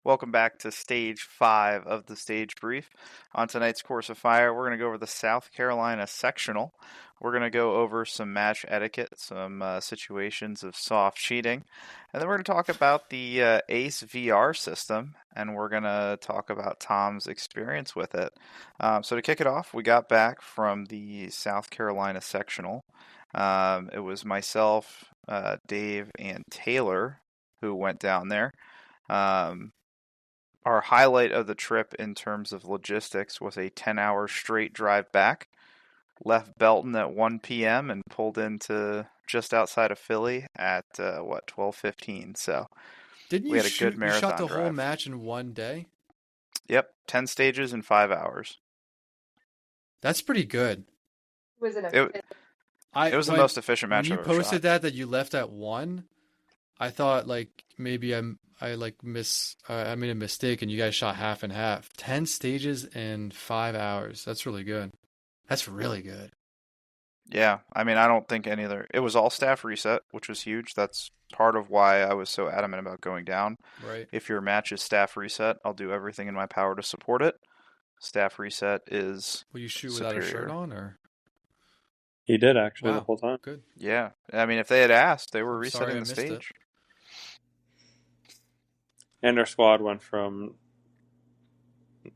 Welcome back to stage 5 of the stage brief. On tonight's course of fire, we're going to go over the South Carolina sectional. We're going to go over some match etiquette, some situations of soft cheating, and then we're going to talk about the ACE VR system, and we're going to talk about Tom's experience with it. So to kick it off, we got back from the South Carolina sectional. It was myself, Dave, and Taylor who went down there. Um, our highlight of the trip in terms of logistics was a 10-hour straight drive back. Left Belton at 1 p.m. and pulled into just outside of Philly at 12:15. So Didn't we you had a good shoot? You shot marathon the whole drive. match in one day? Yep, 10 stages in 5 hours. That's pretty good. Was it It a I it was the when most efficient when match you I've ever shot. posted that you left at 1, I thought like maybe I like I made a mistake and you guys shot half and half. 10 stages in 5 hours. That's really good. That's really good. Yeah, I mean, I don't think any other. It was all staff reset, which was huge. That's part of why I was so adamant about going down. Right. If your match is staff reset, I'll do everything in my power to support it. Staff reset is Will you shoot without a shirt superior. on or? He did actually the Wow. whole time. Good. Yeah, I mean, if they had asked, they were I'm sorry resetting I the missed it. stage. And our squad went from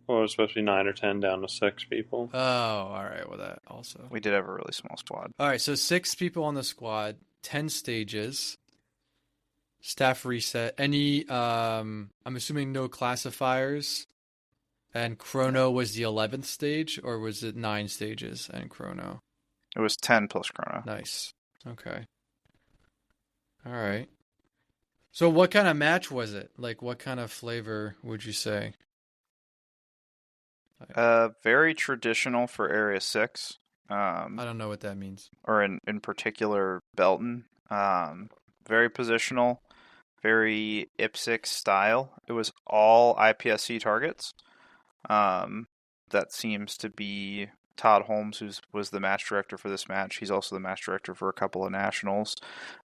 what was supposed to be 9 or 10 down to 6 people. Oh, all right. Well, that also. We did have a really small squad. All right, so 6 people on the squad, 10 stages, staff reset. Any, I'm assuming no classifiers. And Chrono was the 11th stage, or was it 9 stages and Chrono? It was 10 plus chrono. Nice. Okay. All right. So what kind of match was it? Like, what kind of flavor would you say? Very traditional for Area 6. I don't know what that means. Or in particular, Belton. Very positional, very IPSC style. It was all IPSC targets. That seems to be Todd Holmes, who was the match director for this match. He's also the match director for a couple of nationals.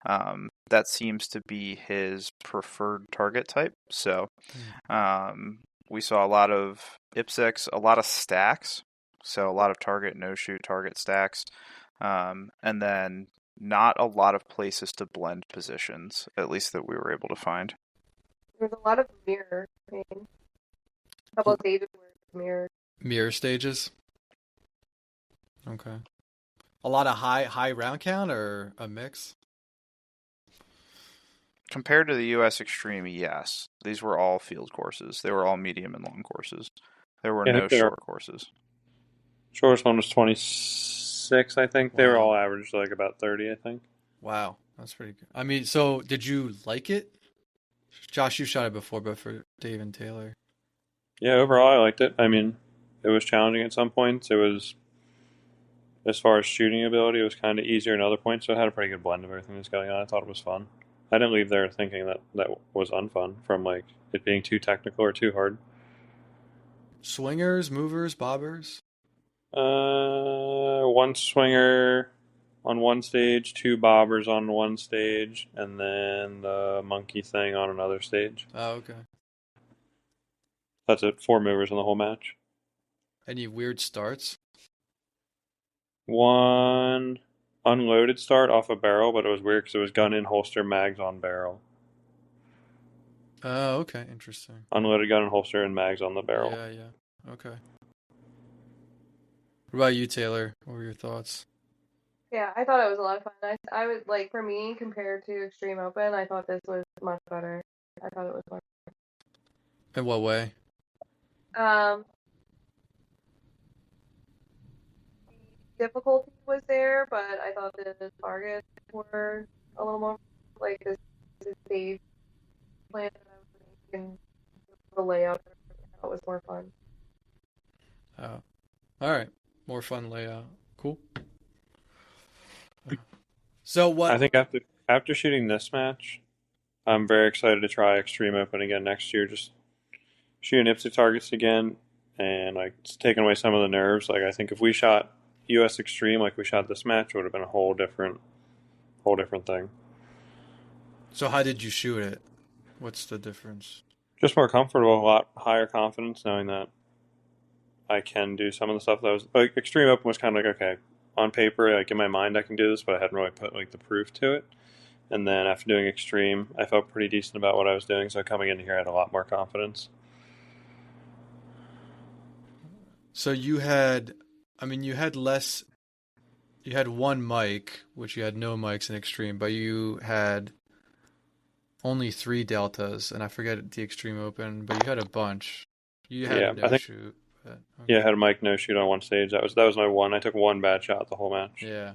That seems to be his preferred target type. So we saw a lot of IPSCs, a lot of stacks. So a lot of target, no shoot, target stacks. And then not a lot of places to blend positions, at least that we were able to find. There was a lot of mirror. I mean, a couple of stages were mirror. Mirror stages? Okay. A lot of high round count or a mix? Compared to the US Extreme, yes. These were all field courses. They were all medium and long courses. There were no short courses. Shortest one was 26, I think. They were Wow. all averaged like about 30, I think. Wow, that's pretty good. I mean, so did you like it? Josh, you shot it before, but for Dave and Taylor. Yeah, overall I liked it. I mean, it was challenging at some points. It was, as far as shooting ability, it was kind of easier in other points, so it had a pretty good blend of everything that's going on. I thought it was fun. I didn't leave there thinking that was unfun from like it being too technical or too hard. Swingers, movers, bobbers? One swinger on one stage, 2 bobbers on one stage, and then the monkey thing on another stage. Oh, okay. That's it. 4 movers in the whole match. Any weird starts? One unloaded start off a barrel, but it was weird because it was gun in holster, mags on barrel. Oh, okay. Interesting. Unloaded gun in holster and mags on the barrel. Yeah. Okay. What about you, Taylor? What were your thoughts? Yeah, I thought it was a lot of fun. I was like, for me, compared to Extreme Open, I thought this was much better. I thought it was much In what way? better. The difficulty was there, but I thought the targets were a little more like this stage plan that I was making, the layout. I thought it was more fun. Oh, all right. More fun layout. Cool. So what? I think after shooting this match, I'm very excited to try Extreme Open again next year. Just shooting IPSC targets again, and like it's taking away some of the nerves. Like I think if we shot US Extreme like we shot this match, it would have been a whole different thing. So how did you shoot it? What's the difference? Just more comfortable, a lot higher confidence, knowing that I can do some of the stuff that was like Extreme Open was kind of like, okay, on paper, like in my mind, I can do this, but I hadn't really put like the proof to it. And then after doing Extreme, I felt pretty decent about what I was doing. So coming into here, I had a lot more confidence. So you had, I mean, you had less. You had one mic, which you had no mics in Extreme, but you had only 3 deltas, and I forget the Extreme Open, but you had a bunch. You had Yeah, I no think shoot. But, yeah, I okay. had a mic no shoot on one stage. That was my one. I took one bad shot the whole match. Yeah.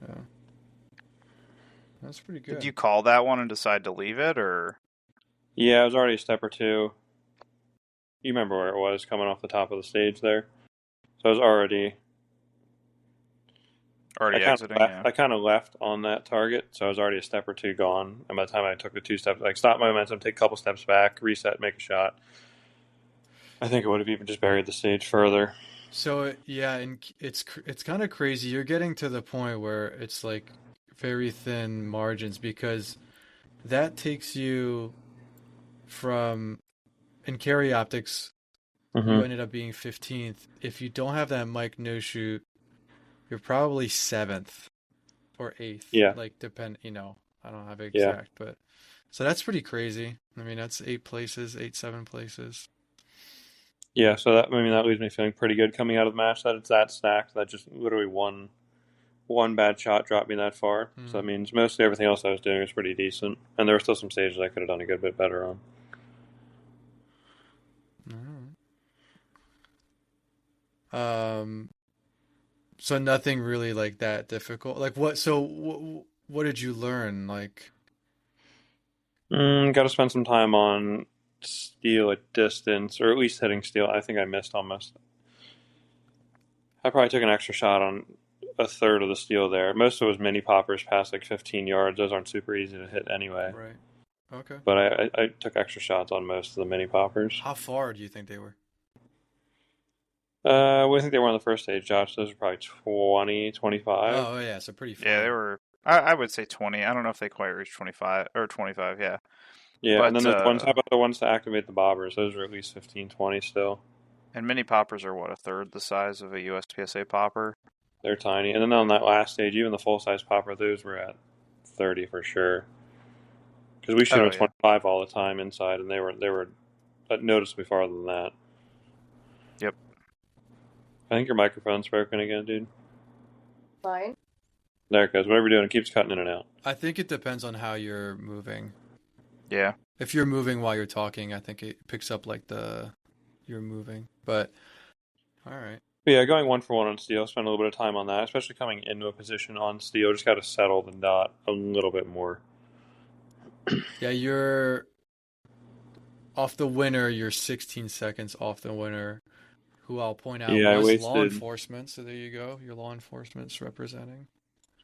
Yeah. That's pretty Did good. you call that one and decide to leave it, or Yeah, I was already a step or two. You remember where it was coming off the top of the stage there. So I was already. already exiting? Yeah. I kind of left on that target, so I was already a step or two gone. And by the time I took the 2 steps, like stop my momentum, take a couple steps back, reset, make a shot, I think it would have even just buried the stage further. So yeah, and it's kind of crazy. You're getting to the point where it's like very thin margins because that takes you from in carry optics, you Mm-hmm. ended up being 15th. If you don't have that mic no shoot, you're probably 7th or 8th. Yeah, Like I don't have it yeah, exact, but so that's pretty crazy. I mean, that's 8 places, 7 places. yeah. So that leaves me feeling pretty good coming out of the match. That it's that stacked. That just literally one bad shot dropped me that far. So that Hmm. means mostly everything else I was doing was pretty decent, and there were still some stages I could have done a good bit better on. Um, so nothing really like that difficult. Like what? So what did you learn? Like, Got to spend some time on steel at distance, or at least hitting steel. I think I missed almost. I probably took an extra shot on a third of the steel there. Most of it was mini poppers past like 15 yards. Those aren't super easy to hit anyway. right? Okay. But I took extra shots on most of the mini poppers. How far do you think they were? I think they were on the first stage, Josh. Those were probably 20, 25. Oh yeah, so pretty Yeah, they far. were. I would say 20. I don't know if they quite reached 25 or 25. Yeah, Yeah, and then but those ones, how about the ones to activate the bobbers? Those were at least 15, 20 still. and mini poppers are what, a third the size of a USPSA popper. They're tiny. And then on that last stage, even the full size popper, those were at 30 for sure. Because we shoot them Oh at yeah. 25 all the time inside, and they were noticeably farther than that. Yep. I think your microphone's broken again, dude. Fine. There it goes. Whatever you're doing, it keeps cutting in and out. I think it depends on how you're moving. Yeah. If you're moving while you're talking, I think it picks up like you're moving. But all right. But yeah, going 1 for 1 on steel, spend a little bit of time on that, especially coming into a position on steel. Just got to settle the dot a little bit more. Yeah, you're off the winner. You're 16 seconds off the winner, who I'll point out Yeah, I was law wasted enforcement. So there you go. Your law enforcement's representing.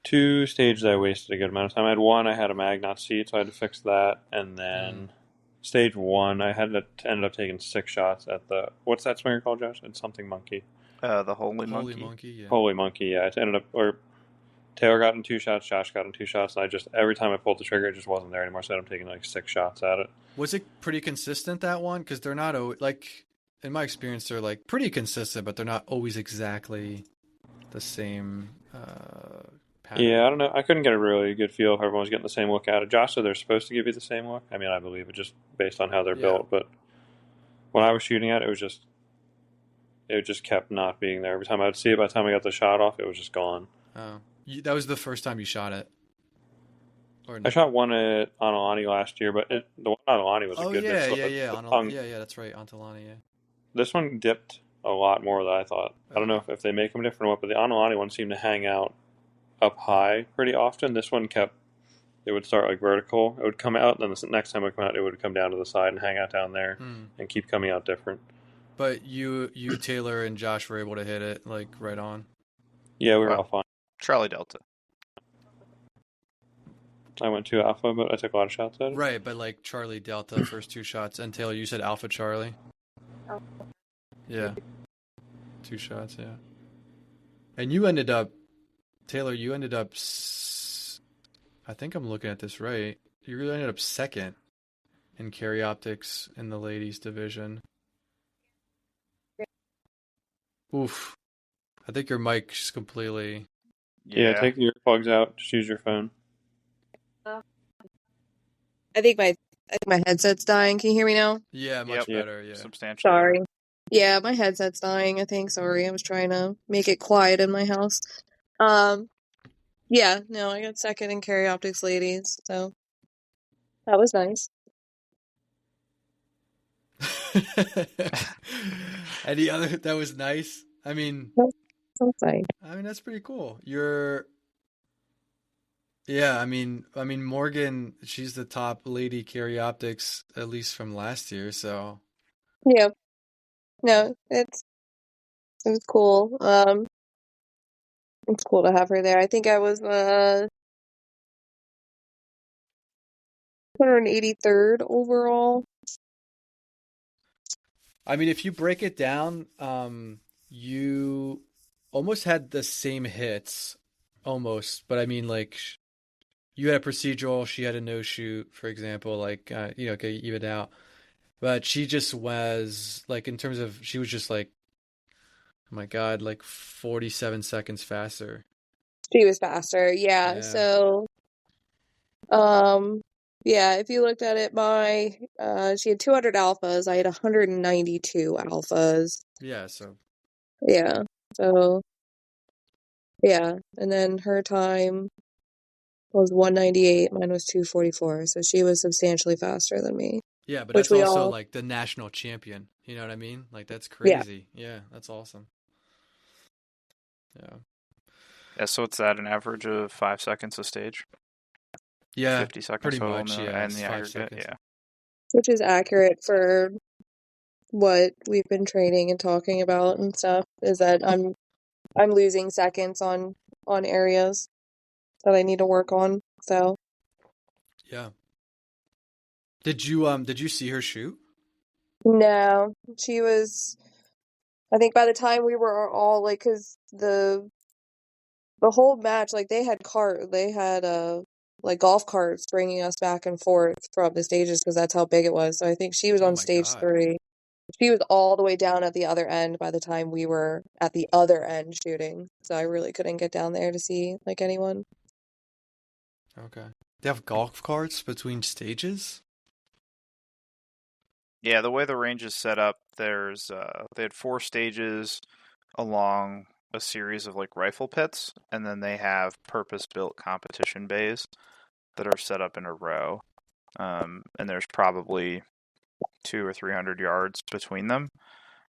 2 stages. I wasted a good amount of time. I had one. I had a magnet seat, so I had to fix that. And then stage 1, I had to ended up taking 6 shots at the what's that swinger called, Josh? It's something monkey. The Holy Holy Monkey. monkey, yeah. Holy monkey. Yeah, it ended up or Taylor got in 2 shots, Josh got in 2 shots, and I just every time I pulled the trigger, it just wasn't there anymore. So I ended up taking like 6 shots at it. Was it pretty consistent that one? Because they're not like in my experience, they're like pretty consistent, but they're not always exactly the same pattern. Yeah, I don't know. I couldn't get a really good feel if everyone was getting the same look at it. Josh said they're supposed to give you the same look. I mean, I believe it just based on how they're Yeah. built. But when I was shooting at it, it just kept not being there. Every time I would see it, by the time I got the shot off, it was just gone. Oh, that was the first time you shot it. Or I shot one at Anilani last year, but the one at Anilani was a oh good yeah, bit. yeah, yeah, yeah. That's right, Antolani. Yeah. This one dipped a lot more than I thought. I don't know if they make them different or what, but the Anilani one seemed to hang out up high pretty often. This one it would start like vertical. It would come out, and then the next time it would come out, it would come down to the side and hang out down there and keep coming out different. But you, Taylor, and Josh were able to hit it like right on. Yeah, we were all fine. Charlie Delta. I went 2 alpha, but I took a lot of shots at it. Right, but like Charlie Delta, first 2 shots, and Taylor, you said Alpha Charlie. Alpha. Yeah, 2 shots, yeah. And you ended up, Taylor, I think I'm looking at this right. You ended up second in carry optics in the ladies division. Oof. I think your mic's completely. Yeah, take the earplugs out. Just use your phone. I think my headset's dying. Can you hear me now? Yeah, much Yep. better. Yeah. Substantially better. Sorry. Yeah, my headset's dying, I think. Sorry. I was trying to make it quiet in my house. Yeah, no, I got second in carry optics ladies, so that was nice. Any other that was nice? I mean, That's fine. that's pretty cool. I mean Morgan, she's the top lady carry optics at least from last year, so Yeah. No, it was cool. It's cool to have her there. I think I was 183rd overall. I mean, if you break it down, you almost had the same hits, almost, but I mean, like, you had a procedural, she had a no shoot, for example, like, okay, even out. But she just was, like, in terms of, she was just like, oh my God, like 47 seconds faster. She was faster, yeah. Yeah. So, yeah, if you looked at it, she had 200 alphas. I had 192 alphas. Yeah, so. Yeah. So, yeah. And then her time was 198. Mine was 244. So she was substantially faster than me. Yeah, but Which that's we also all, like the national champion. You know what I mean? Like, that's yeah. crazy. Yeah, that's awesome. Yeah. Yeah, so it's at an average of 5 seconds a stage. Yeah, 50 seconds pretty total much. Yeah, and it's the 5 aggregate. seconds. Yeah. Which is accurate for what we've been training and talking about and stuff, is that I'm losing seconds on areas that I need to work on. So Yeah. Did you see her shoot? no, she was. I think by the time we were all like, because the whole match, like they had like golf carts bringing us back and forth from the stages because that's how big it was. So I think she was Oh on my stage God. 3. She was all the way down at the other end by the time we were at the other end shooting. So I really couldn't get down there to see like anyone. Okay. They have golf carts between stages? Yeah, the way the range is set up, they had 4 stages along a series of like rifle pits, and then they have purpose-built competition bays that are set up in a row. And there's probably 200 or 300 yards between them.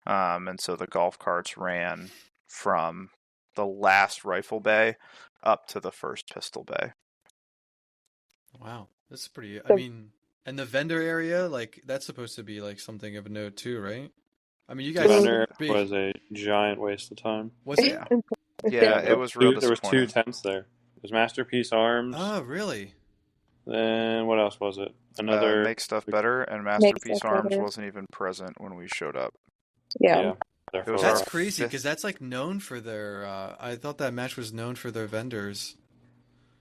And so the golf carts ran from the last rifle bay up to the first pistol bay. Wow. That's pretty, I So- mean, and the vendor area, like, that's supposed to be like something of note too, right? I mean, you The guys vendor big. was a giant waste of time. Was it? Yeah. Yeah, it was real There was 2 disappointing. tents there. It was Masterpiece Arms. Oh, really? Then what else was it? Another Make Stuff Better, and Make Masterpiece Stuff Arms Better. wasn't even present when we showed up. Yeah. Their It was photo That's our op. crazy fifth- because that's like known for their. I thought that match was known for their vendors.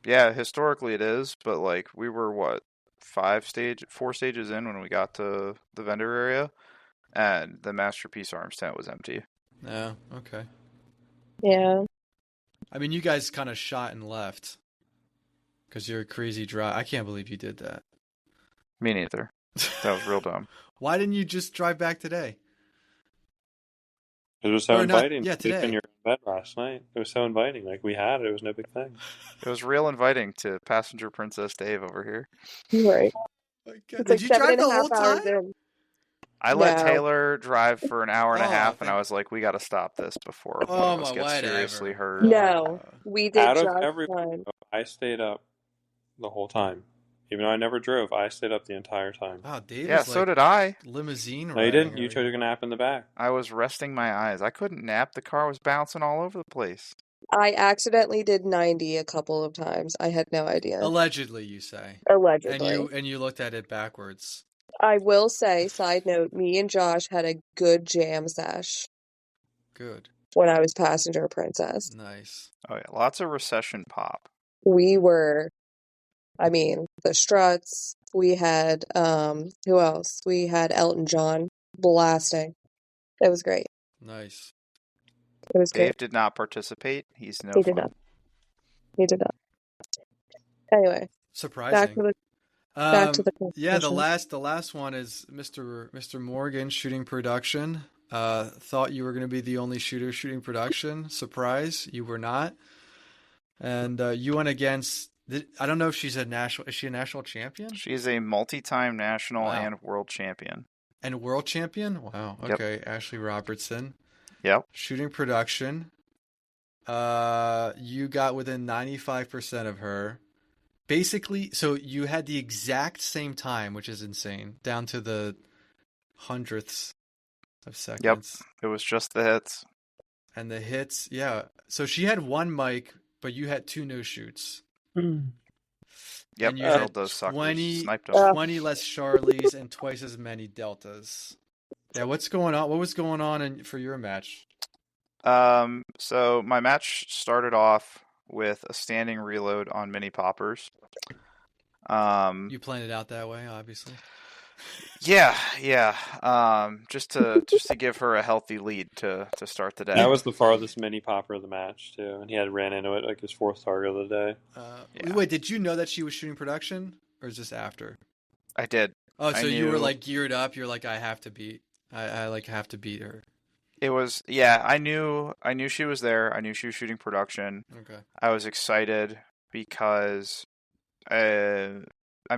Yeah, historically it is, but like we were what 4 stages in when we got to the vendor area, and the Masterpiece Arms tent was empty. Oh, okay. Yeah. I mean, you guys kind of shot and left because you're a crazy drive. I can't believe you did that. Me neither. That was real dumb. Why didn't you just drive back today? It was so Or not- inviting. yeah, Just today. when you were in bed last night. It was so inviting. Like we had it. It was no big thing. It was real inviting to Passenger Princess Dave over here. Right. My God. It's Did like you 7 drive and a the whole half hours time? in. I let No. Taylor drive for an hour and a Oh, half, and thank- I was like, we got to stop this before one Oh of us my, gets whatever. seriously hurt. No, we did Out of just everyone, fine. I stayed up the whole time. Even though I never drove, I stayed up the entire time. Wow, Dave Yeah, is so like did I. limousine No, you riding. didn't. You took a nap in the back. I was resting my eyes. I couldn't nap. The car was bouncing all over the place. I accidentally did 90 a couple of times. I had no idea. Allegedly, you say. Allegedly. And you looked at it backwards. I will say, side note, me and Josh had a good jam sesh Good. when I was passenger princess. Nice. Oh yeah, lots of recession pop. We were, I mean, the struts, We had who else? We had Elton John blasting. It was great. Nice. It was great. Dave did not participate. He's no He did fun. not. He did not. Anyway, back Surprising. to the Yeah, the competition. last one is Mr. Morgan shooting production. Thought you were going to be the only shooter shooting production. Surprise, you were not. And you went against. I don't know if she's a national. Is she a national champion? She's a multi-time national Wow. and world champion. And world champion? Wow. Yep. Okay, Ashley Robertson. Yep. Shooting production. You got within 95% of her. Basically, so you had the exact same time, which is insane, down to the hundredths of seconds. It was just the hits. And the hits, yeah. So she had one mic, but you had two no shoots. Yep, And you killed had those suckers. 20, Sniped them. 20 less Charlies and twice as many Deltas. Yeah, what's going on? What was going on for your match? So my match started off with a standing reload on mini poppers. You planned it out that way, obviously. Yeah. Just to give her a healthy lead to start the day. That was the farthest mini popper of the match too, and he had ran into it like his fourth target of the day. Yeah. Wait, did you know that she was shooting production, or is this after? I did. Oh, so I you were knew- like geared up. You're like, I have to beat. I like have to beat her. It was I knew she was there. I knew she was shooting production. Okay. I was excited because I'm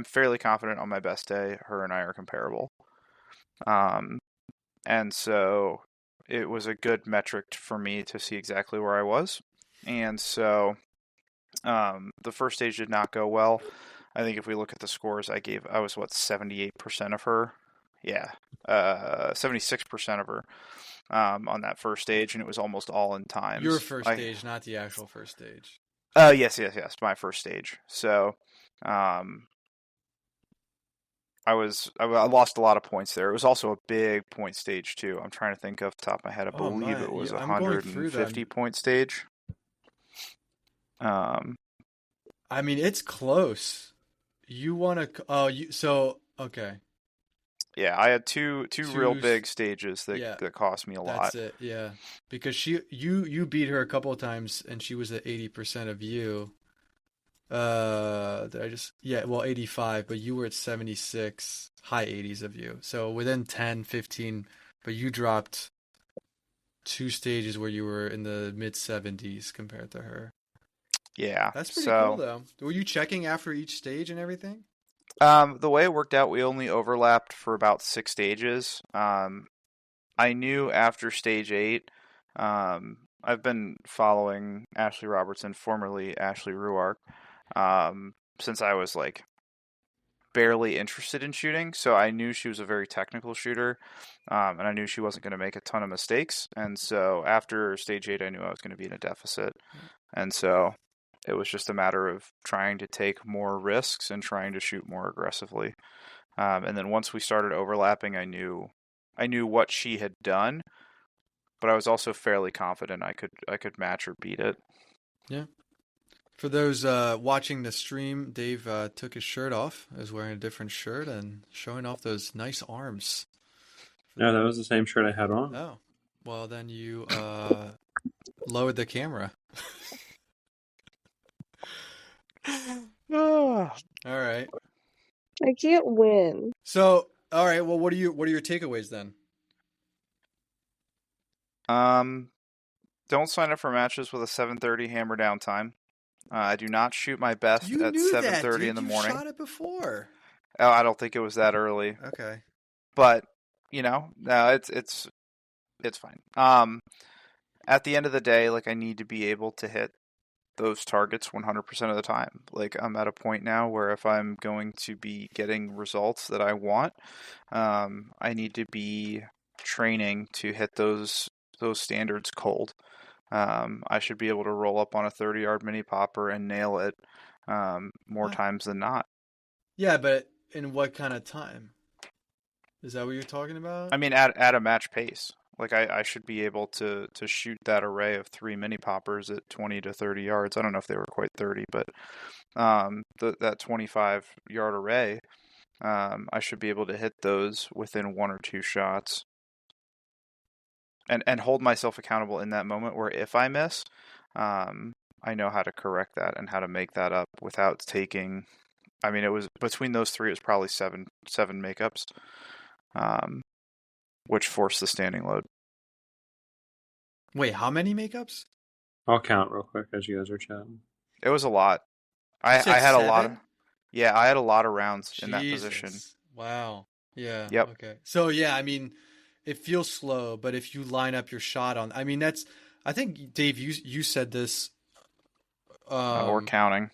fairly confident on my best day her and I are comparable. And so it was a good metric for me to see exactly where I was. And so the first stage did not go well. I think if we look at the scores, I was 78% of her. Yeah. 76% of her on that first stage, and it was almost all in times. Your first stage, not the actual first stage. Yes, my first stage. So I lost a lot of points there. It was also a big point stage too. I'm trying to think off the top of my head. I believe it was a 150 point stage. I mean, it's close. You want to? Okay. Yeah, I had two real big stages that cost me a lot. That's it. Yeah, because you beat her a couple of times, and she was at 80% of you. Did I just? Yeah, well, 85, but you were at 76, high 80s of you. So within 10, 15, but you dropped two stages where you were in the mid 70s compared to her. Yeah, that's pretty cool though. Were you checking after each stage and everything? The way it worked out, we only overlapped for about 6 stages. I knew after stage 8, I've been following Ashley Robertson, formerly Ashley Ruark, since I was like barely interested in shooting. So I knew she was a very technical shooter, and I knew she wasn't going to make a ton of mistakes. And so after stage 8, I knew I was going to be in a deficit. And so it was just a matter of trying to take more risks and trying to shoot more aggressively. And then once we started overlapping, I knew what she had done, but I was also fairly confident I could match or beat it. Yeah. For those watching the stream, Dave took his shirt off, is wearing a different shirt and showing off those nice arms. No, that was the same shirt I had on. Oh, well then you lowered the camera. All right. I can't win. So, all right. Well, what are your takeaways then? Don't sign up for matches with a 7:30 hammer down time. I do not shoot my best at 7:30 in the morning. You shot it before. Oh, I don't think it was that early. Okay. But no, it's fine. At the end of the day, like I need to be able to hit those targets 100% of the time. Like I'm at a point now where if I'm going to be getting results that I want, I need to be training to hit those standards cold. I should be able to roll up on a 30-yard mini popper and nail it more times than not. Yeah, but in what kind of time? Is that what you're talking about? I mean, at a match pace. Like I should be able to shoot that array of 3 mini poppers at 20 to 30 yards. I don't know if they were quite 30, but that 25-yard array I should be able to hit those within 1 or 2 shots. And hold myself accountable in that moment where if I miss, I know how to correct that and how to make that up without taking. I mean, it was between those 3. It was probably seven makeups, which forced the standing load. Wait, how many makeups? I'll count real quick as you guys are chatting. It was a lot. You I said had a lot of 7? I had a lot of rounds in that Jesus. position. Wow. Yeah. Yep. Okay. So yeah, I mean, it feels slow, but if you line up your shot on, I mean, that's. I think Dave, you said this. We're counting.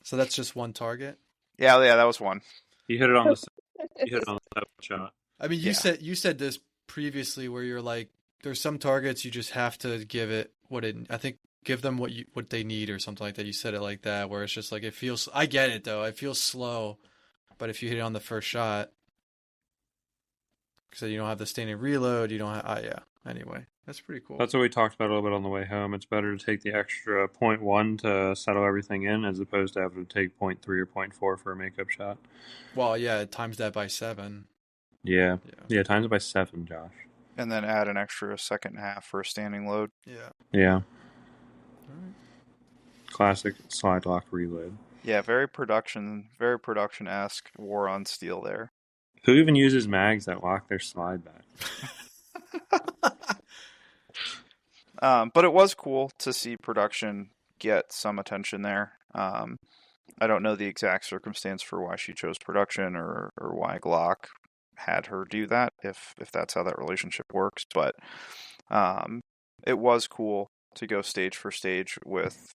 So that's just one target. Yeah, that was one. You hit it on the seventh shot. I mean, you said this previously, where you're like, there's some targets you just have to give it what it. I think give them what they need or something like that. You said it like that, where it's just like it feels. I get it though. It feels slow, but if you hit it on the first shot, so you don't have the standing reload, you don't have. Yeah. Anyway, that's pretty cool. That's what we talked about a little bit on the way home. It's better to take the extra 0.1 to settle everything in as opposed to having to take 0.3 or 0.4 for a makeup shot. Well, yeah, times that by 7. Yeah, times it by 7, Josh. And then add an extra second half for a standing load. Yeah. All right. Classic slide lock reload. Yeah, very production-esque War on Steel there. Who even uses mags that lock their slide back? But it was cool to see production get some attention there. I don't know the exact circumstance for why she chose production or why Glock had her do that, if that's how that relationship works. But it was cool to go stage for stage with.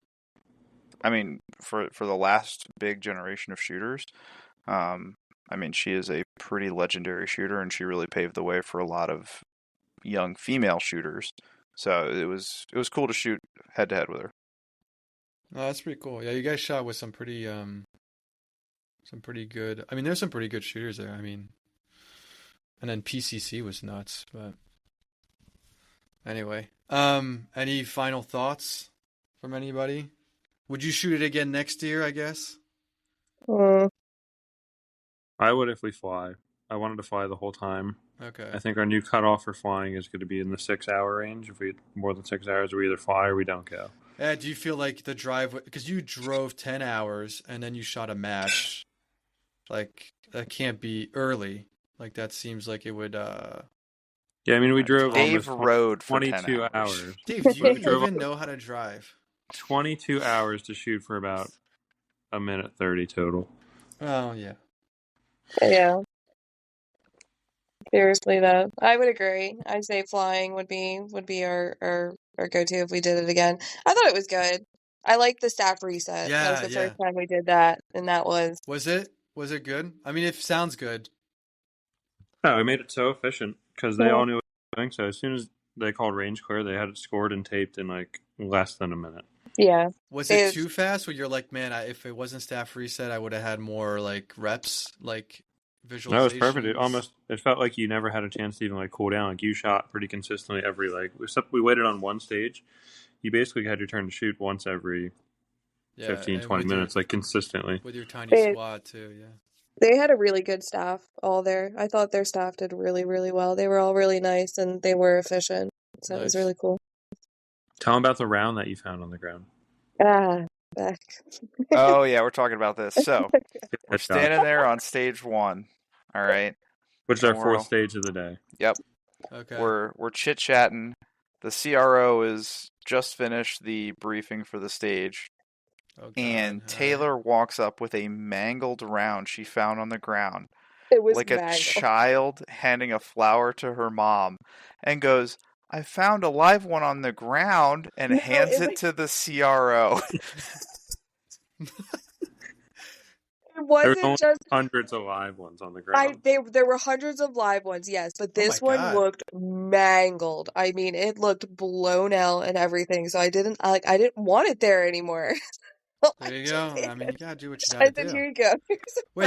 I mean, for the last big generation of shooters, I mean, she is a pretty legendary shooter, and she really paved the way for a lot of young female shooters. So it was cool to shoot head to head with her. No, that's pretty cool. Yeah, you guys shot with some pretty good. I mean, there's some pretty good shooters there. I mean, and then PCC was nuts. But anyway, any final thoughts from anybody? Would you shoot it again next year? I guess. I would if we fly. I wanted to fly the whole time. Okay. I think our new cutoff for flying is going to be in the 6-hour range. If we more than 6 hours, we either fly or we don't go. Yeah, do you feel like the drive, because you drove 10 hours and then you shot a match, like that can't be early. Like that seems like it would. Yeah, I mean we drove Dave almost rode for 22 10 hours. Dave, do you even know how to drive? 22 hours to shoot for about a minute 30 total. Oh yeah. Yeah. Seriously though, I would agree. I'd say flying would be our go-to if we did it again. I thought it was good. I liked the staff reset. That was the first time we did that, and that was. Was it good? I mean, it sounds good. No, I made it so efficient because they all knew what they were doing. So as soon as they called range clear, they had it scored and taped in like less than a minute. Yeah. Was it too fast? Where you're like, man, if it wasn't staff reset, I would have had more like reps, like visualizations. No, it was perfect. It felt like you never had a chance to even like cool down. Like you shot pretty consistently every except we waited on one stage. You basically had your turn to shoot once every 15, 20 minutes, like consistently. With your tiny squad too, yeah. They had a really good staff all there. I thought their staff did really, really well. They were all really nice and they were efficient. So It was really cool. Tell them about the round that you found on the ground. Back. Oh, yeah, we're talking about this. So, we're standing there on stage 1, all right? Which is our fourth stage of the day. Yep. Okay. We're chit-chatting. The CRO is just finished the briefing for the stage. And Taylor walks up with a mangled round she found on the ground. It was like mangled. A child handing a flower to her mom, and goes, I found a live one on the ground, and hands it to the CRO. It wasn't there were just hundreds of live ones on the ground. There were hundreds of live ones, yes, but this one looked mangled. I mean, it looked blown out and everything. So I didn't want it there anymore. There you go. I mean, you gotta do what you gotta do. Here you go. Wait,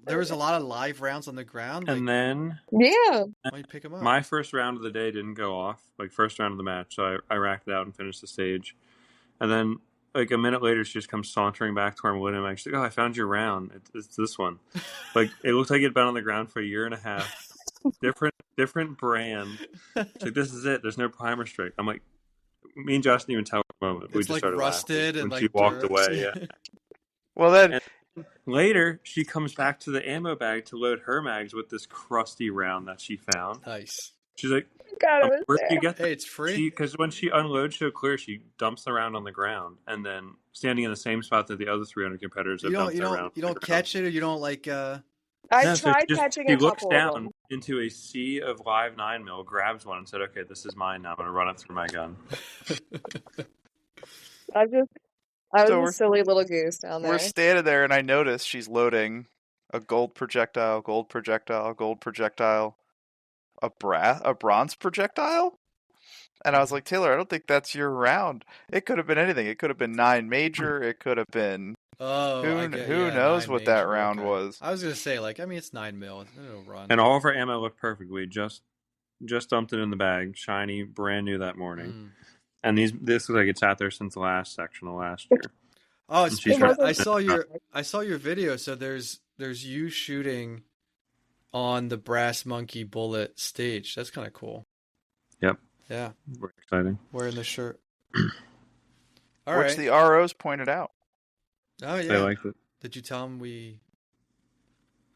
there was a lot of live rounds on the ground, and then why you pick them up? My first round of the day didn't go off, like first round of the match, so I racked it out and finished the stage. And then like a minute later, she just comes sauntering back to where I'm with him. She's like, "Oh, I found your round. It's this one." Like it looked like it'd been on the ground for a year and a half. Different brand. She's like, "This is it. There's no primer streak." I'm like, me and Josh didn't even tell her the moment. We It's just like started rusted laughing and when she like walked dirt. away. Yeah. Well, then And later, she comes back to the ammo bag to load her mags with this crusty round that she found. Nice. She's like, God, it was "Where did you there. get that?" Hey, it's free. Because when she unloads so clear, she dumps the round on the ground, and then standing in the same spot that the other 300 competitors have dumped their round. You don't catch it, or you don't like. I No, so tried catching she a looks couple of down them. into a sea of live 9mm, grabs one, and said, "Okay, this is mine now. I'm going to run it through my gun." I was So a silly little goose down we're there. standing there, and I notice she's loading a gold projectile, gold projectile, gold projectile, a bronze projectile. And I was like, Taylor, I don't think that's your round. It could have been anything. It could have been 9 major. It could have been Oh, I get. who Yeah, knows 9 what that major, round okay. was. I was gonna say, like, I mean, it's 9 mil. It'll run. And all of her ammo looked perfect. We just dumped it in the bag, shiny, brand new that morning. Mm. And this looks like it sat there since the last sectional last year. Oh, And speaking, started- I saw your video. So there's you shooting on the Brass Monkey Bullet stage. That's kind of cool. Yep. Yeah, Very exciting. wearing the shirt. Which the ROs pointed out. Oh yeah. They liked it. Did you tell him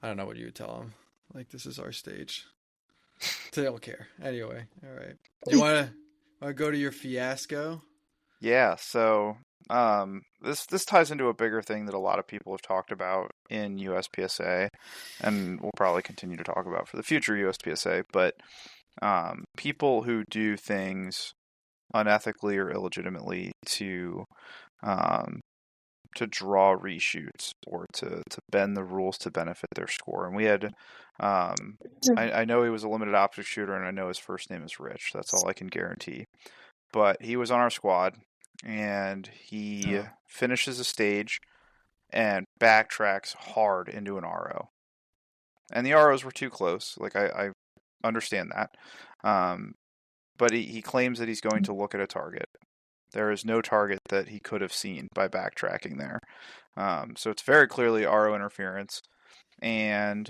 I don't know what you would tell him. Like, this is our stage. They don't care. Anyway, all right. Do you want to go to your fiasco? Yeah, so this ties into a bigger thing that a lot of people have talked about in USPSA, and we'll probably continue to talk about for the future USPSA, but people who do things unethically or illegitimately to draw reshoots or to bend the rules to benefit their score. And we had, I know he was a limited optics shooter, and I know his first name is Rich. That's all I can guarantee. But he was on our squad, and he finishes a stage and backtracks hard into an RO. And the ROs were too close. Like, I understand that. But he claims that he's going to look at a target. There is no target that he could have seen by backtracking there. So it's very clearly RO interference. And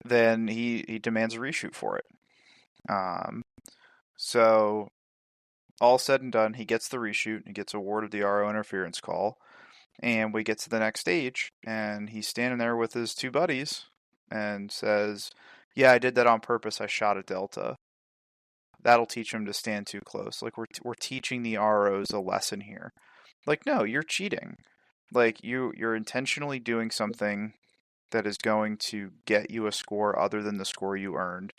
then he demands a reshoot for it. So all said and done, he gets the reshoot. He gets awarded the RO interference call. And we get to the next stage, and he's standing there with his two buddies and says, "Yeah, I did that on purpose. I shot a Delta. That'll teach him to stand too close." Like, we're teaching the ROs a lesson here. Like, no, you're cheating. Like, you're intentionally doing something that is going to get you a score other than the score you earned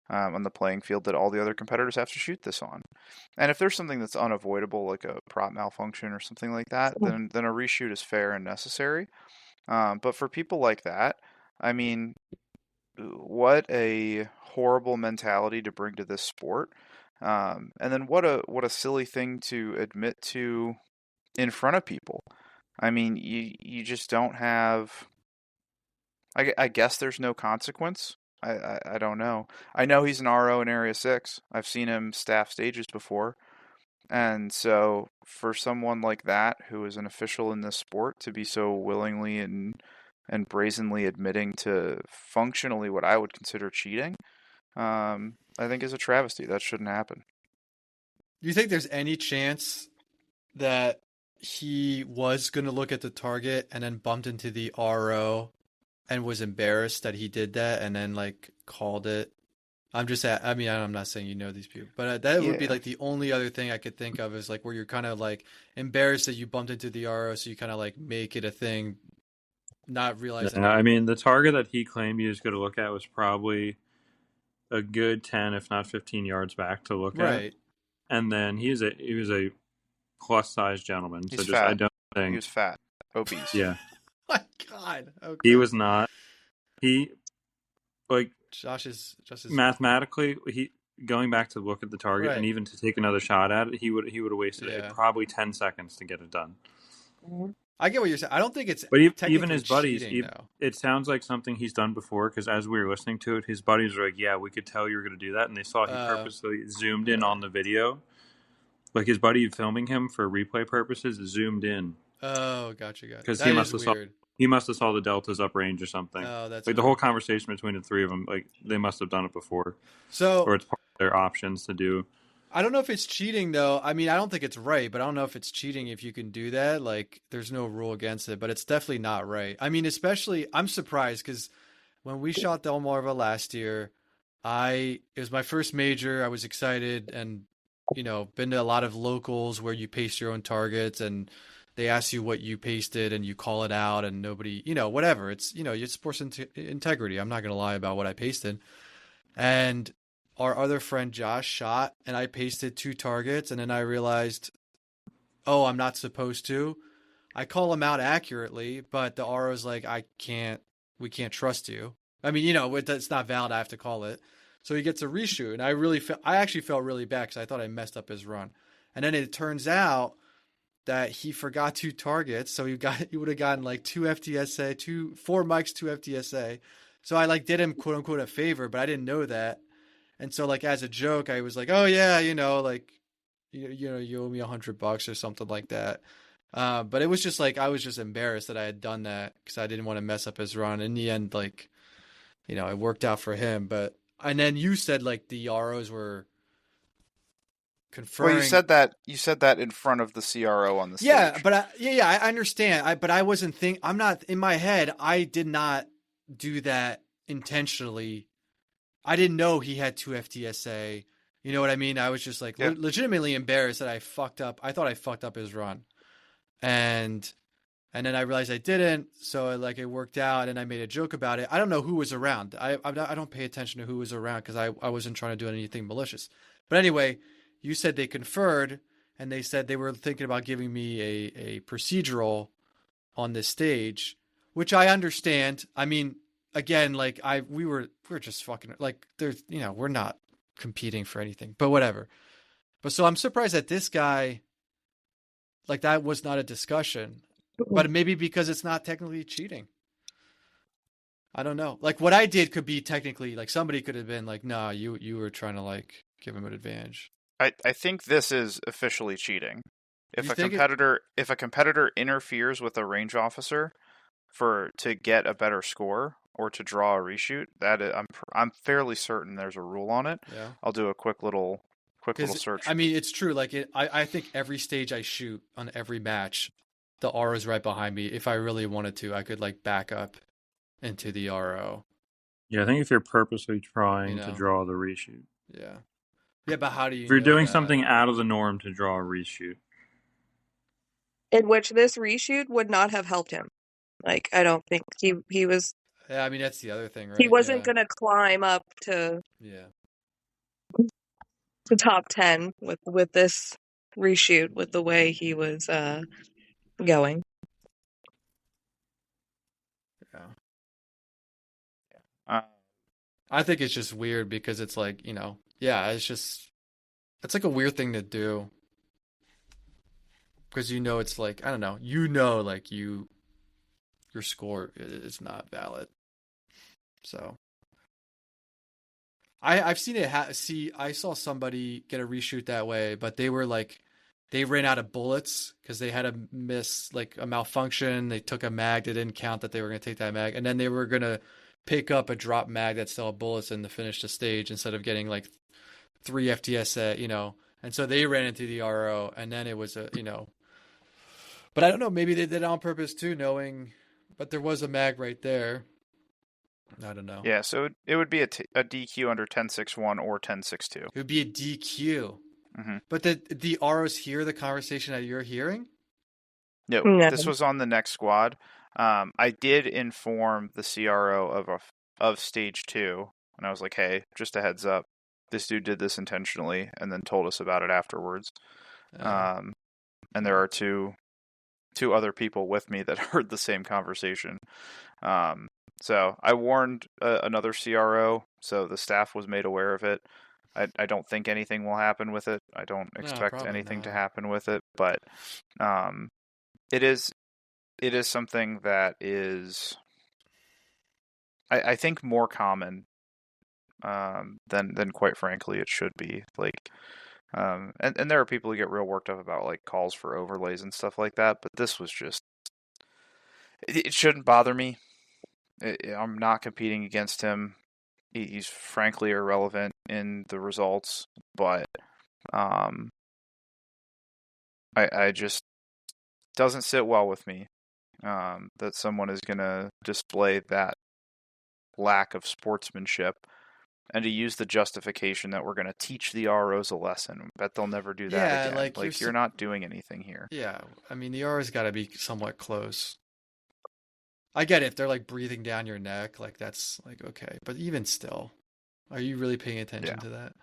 on the playing field that all the other competitors have to shoot this on. And if there's something that's unavoidable, like a prop malfunction or something like that, then a reshoot is fair and necessary. But for people like that, I mean, what a horrible mentality to bring to this sport. And then what a silly thing to admit to in front of people. I mean, you just don't have. I guess there's no consequence. I don't know. I know he's an RO in Area 6. I've seen him staff stages before. And so for someone like that, who is an official in this sport, to be so willingly and brazenly admitting to functionally what I would consider cheating, I think is a travesty. That shouldn't happen. Do you think there's any chance that he was going to look at the target and then bumped into the RO and was embarrassed that he did that and then, like, called it? I'm not saying you know these people, but that would be, like, the only other thing I could think of is, like, where you're kind of, like, embarrassed that you bumped into the RO, so you kind of, like, make it a thing, not realizing. I mean, the target that he claimed he was going to look at was probably a good 10, if not 15 yards back to look at. And then he was a plus-sized gentleman. He's so fat. I don't think he was fat, obese. Yeah. My God. Okay. He was not. He, like, Josh is mathematically, he going back to look at the target and even to take another shot at it, he would have wasted probably 10 seconds to get it done. I get what you're saying. I don't think it's. But even his buddies, it sounds like something he's done before, because as we were listening to it, his buddies were like, "Yeah, we could tell you were going to do that," and they saw he purposely zoomed in on the video, Like his buddy filming him for replay purposes zoomed in Oh, gotcha. because That is weird. he must have saw the deltas uprange or something. Oh, that's Like the weird. whole conversation between the three of them, like they must have done it before, So or it's part of their options to do. I don't know if it's cheating though. I mean, I don't think it's right, but I don't know if it's cheating if you can do that. Like, there's no rule against it, but it's definitely not right. I mean, especially I'm surprised because when we shot Delmarva last year, it was my first major. I was excited and been to a lot of locals where you paste your own targets and they ask you what you pasted and you call it out and nobody, whatever. It's it's sports integrity. I'm not gonna lie about what I pasted. And our other friend Josh shot and I pasted 2 targets and then I realized, oh, I'm not supposed to. I call him out accurately, but the RO's like, we can't trust you. I mean, it's not valid. I have to call it. So he gets a reshoot. And I actually felt really bad because I thought I messed up his run. And then it turns out that he forgot 2 targets. So he would have gotten like 2 FTSA, 4 mics, 2 FTSA. So I did him quote unquote a favor, but I didn't know that. And so as a joke, I was like, oh yeah, you owe me $100 or something like that. But it was just I was just embarrassed that I had done that because I didn't want to mess up his run. In the end, it worked out for him. And then you said the ROs were conferring. Well, you said that in front of the CRO on the stage. Yeah, but I understand. But I wasn't I'm not in my head. I did not do that intentionally. I didn't know he had 2 FTSA. You know what I mean? I was just legitimately embarrassed that I fucked up. I thought I fucked up his run. And then I realized I didn't, so it worked out, and I made a joke about it. I don't know who was around. I don't pay attention to who was around because I wasn't trying to do anything malicious. But anyway, you said they conferred, and they said they were thinking about giving me a procedural on this stage, which I understand. I mean, again, we're just fucking there's we're not competing for anything, but whatever. But so I'm surprised that this guy. That was not a discussion, but maybe because it's not technically cheating. I don't know. What I did could be technically somebody could have been nah, you were trying to give him an advantage. I think this is officially cheating. If You a think competitor interferes with a range officer to get a better score or to draw a reshoot, I'm fairly certain there's a rule on it. Yeah. I'll do a quick little search. I mean, it's true. I think every stage I shoot on every match, the RO is right behind me. If I really wanted to, I could back up into the RO. Yeah, I think if you're purposely trying to draw the reshoot. Yeah. Yeah, but how do you? If you're doing something out of the norm to draw a reshoot, in which this reshoot would not have helped him. I don't think he was. Yeah, I mean that's the other thing, right? He wasn't gonna climb up to. Yeah. The top 10 with this reshoot with the way he was going. Yeah. I think it's just weird because it's it's a weird thing to do because it's I don't know, your score is not valid. So I've seen it. I saw somebody get a reshoot that way, but they were they ran out of bullets because they had a malfunction. They took a mag. They didn't count that they were going to take that mag, and then they were going to pick up a drop mag that still had bullets in to finish the stage instead of getting 3 FTSA, And so they ran into the RO, and then it was But I don't know. Maybe they did it on purpose too, knowing. But there was a mag right there. I don't know. Yeah, so it would be a DQ under 10.6.1 or 10.6.2. It would be a DQ. Mm-hmm. But the ROs hear the conversation that you're hearing? No, this was on the next squad. I did inform the CRO of stage 2, and I was like, hey, just a heads up, this dude did this intentionally, and then told us about it afterwards. And there are two other people with me that heard the same conversation. So I warned another CRO, so the staff was made aware of it. I don't think anything will happen with it. I don't expect anything to happen with it, but it is something that is, I think, more common than quite frankly it should be. And there are people who get real worked up about like calls for overlays and stuff like that, but this was just it shouldn't bother me. I'm not competing against him. He's frankly irrelevant in the results, but um, I just doesn't sit well with me that someone is going to display that lack of sportsmanship and to use the justification that we're going to teach the ROs a lesson. Bet they'll never do that Yeah, again. like You're not doing anything here. yeah. I mean, the R's got to be somewhat close. I get it if they're like breathing down your neck, like that's like okay, but even still, are you really paying attention to that?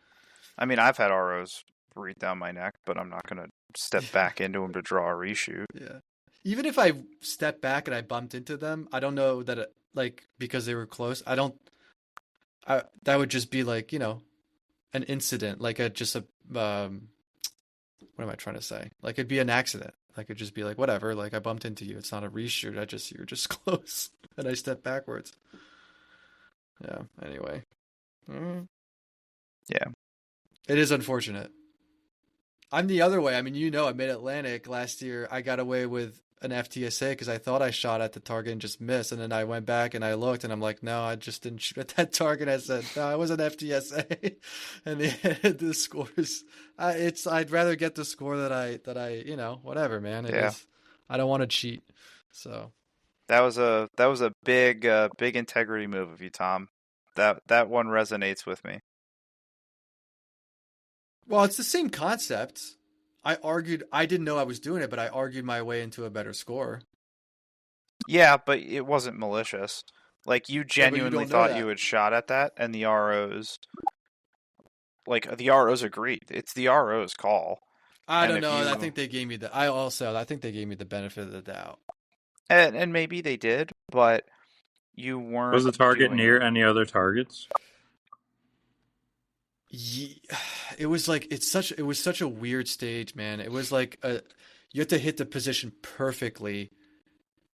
I mean, I've had ROs breathe down my neck, but I'm not going to step back into them to draw a reshoot. Yeah. Even if I stepped back and I bumped into them, I don't know that like because they were close. That would just be like, an incident, like just a what am I trying to say? Like it'd be an accident. Like it'd just be like whatever, like I bumped into you. It's not a reshoot. You're just close and I stepped backwards. Yeah, anyway. Yeah. It is unfortunate. I'm the other way. I mean, at Mid-Atlantic last year, I got away with an FTSA because I thought I shot at the target and just missed. And then I went back and I looked and I'm like, no, I just didn't shoot at that target. I said, no, I was an FTSA. And the scores, I'd rather get the score that I whatever, man. I don't want to cheat. So that was a big integrity move of you, Tom. That one resonates with me. Well, it's the same concept. I didn't know I was doing it, but I argued my way into a better score. Yeah, but it wasn't malicious. Like, you genuinely thought you had shot at that, and the ROs agreed. It's the RO's call. I don't know. I think they gave me I think they gave me the benefit of the doubt. And maybe they did, but you weren't. Was the target near any other targets? It was like it was such a weird stage, man. It was like you had to hit the position perfectly,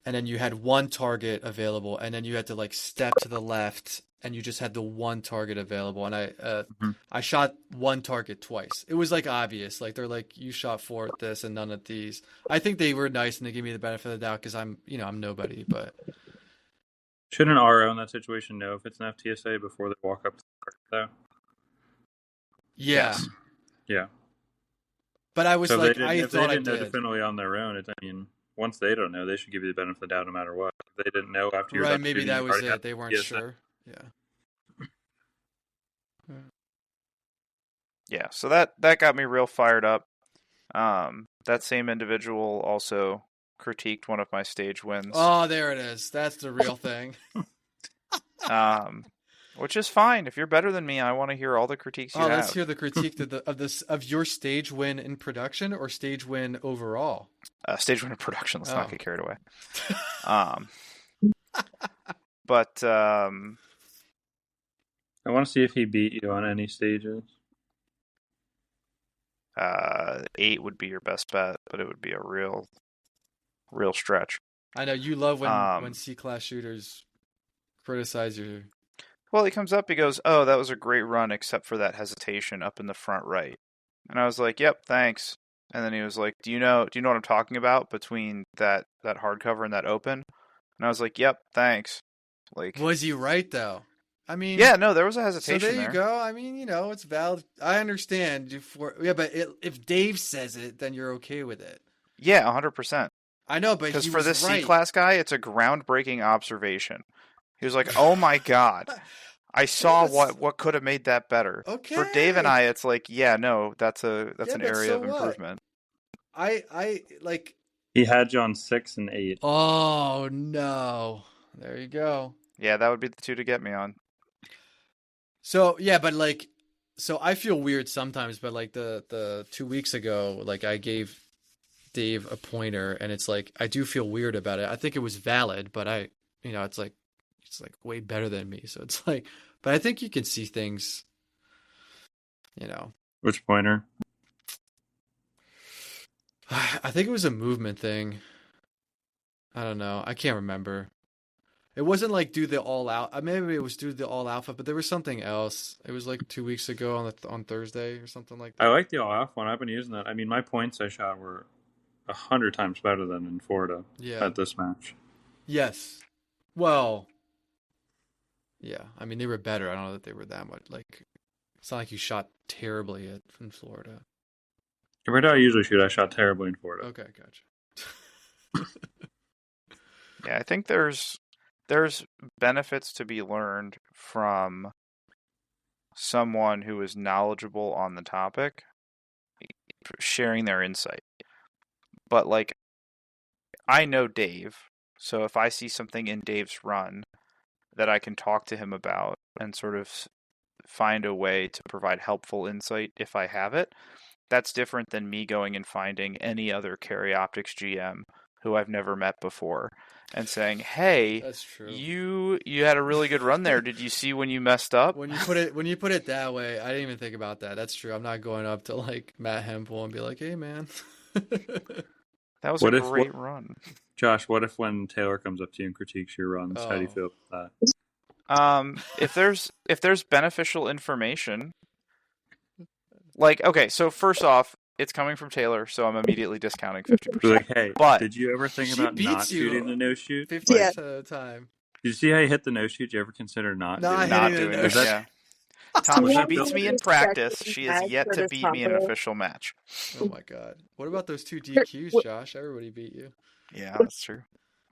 and then you had one target available, and then you had to like step to the left, and you just had the one target available. And I shot one target twice. It was like obvious, like they're like you shot 4 at this and none at these. I think they were nice and they gave me the benefit of the doubt because I'm nobody, but. Should an RO in that situation know if it's an FTSA before they walk up to the target, though? Yeah. Yes. Yeah. But I was so like, if they didn't know definitively on their own, once they don't know, they should give you the benefit of the doubt no matter what. If they didn't know after you're right, maybe that was it. They weren't sure. Yeah. Yeah, so that got me real fired up. That same individual also critiqued one of my stage wins. Oh, there it is. That's the real thing. Which is fine. If you're better than me, I want to hear all the critiques you have. Let's hear the critique of your stage win in production or stage win overall. Stage win in production. Let's not get carried away. But I want to see if he beat you on any stages. 8 would be your best bet, but it would be a real stretch. I know you love when C-class shooters criticize your. Well, he comes up, he goes, "Oh, that was a great run, except for that hesitation up in the front right." And I was like, "Yep, thanks." And then he was like, "Do you know what I'm talking about between that hardcover and that open?" And I was like, "Yep, thanks." Like, was he right though? I mean, yeah, no, there was a hesitation. So there you go. I mean, it's valid. I understand. But if Dave says it, then you're okay with it. Yeah, 100%. I know, but because for this C-class guy, it's a groundbreaking observation. He was like, "Oh my god, I saw what could have made that better." Okay. For Dave and I, it's like, yeah, no, that's an area of improvement. I like. He had you on 6 and 8. Oh no! There you go. Yeah, that would be the two to get me on. So yeah, but so I feel weird sometimes. But like the 2 weeks ago, like I gave Dave a pointer, and it's like I do feel weird about it. I think it was valid, but it's like way better than me. So it's like, but I think you can see things, Which pointer? I think it was a movement thing. I don't know. I can't remember. It wasn't like do the all out. Maybe it was do the all alpha, but there was something else. It was like 2 weeks ago on Thursday or something like that. I like the all alpha one. I've been using that. I mean, my points I shot were 100 times better than in Florida at this match. Yes. Well, yeah. I mean, they were better. I don't know that they were that much. Like, it's not like you shot terribly in Florida. Compared to how I usually shoot, I shot terribly in Florida. Okay, gotcha. Yeah, I think there's benefits to be learned from someone who is knowledgeable on the topic sharing their insight. But like, I know Dave, so if I see something in Dave's run that I can talk to him about and sort of find a way to provide helpful insight if I have it, that's different than me going and finding any other Carry Optics GM who I've never met before and saying, "Hey, That's true. you had a really good run there. Did you see when you messed up?" When you put it that way, I didn't even think about that. That's true. I'm not going up to like Matt Hempel and be like, "Hey, man." That was a great run. Josh, what if when Taylor comes up to you and critiques your runs, how do you feel about that? If there's beneficial information, like, okay, so first off, it's coming from Taylor, so I'm immediately discounting 50%. Like, hey, but did you ever think about not shooting the no shoot? 50% of the time. Did you see how you hit the no shoot? Did you ever consider not doing it? Yeah. Tom, she beats me in practice. She has yet to beat me in an official match. Oh my god. What about those 2 DQs, Josh? Everybody beat you. Yeah, that's true.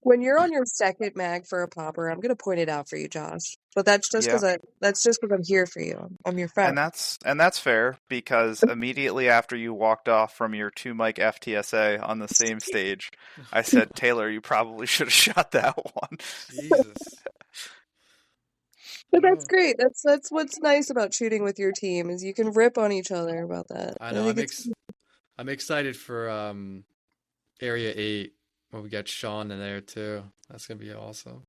When you're on your second mag for a popper, I'm gonna point it out for you, Josh. But that's just because I'm here for you. I'm your friend. And that's fair, because immediately after you walked off from your 2-mic FTSA on the same stage, I said, "Taylor, you probably should have shot that one." Jesus. But that's great. That's what's nice about shooting with your team is you can rip on each other about that. I know. I'm excited for Area 8 when we got Sean in there too. That's gonna be awesome.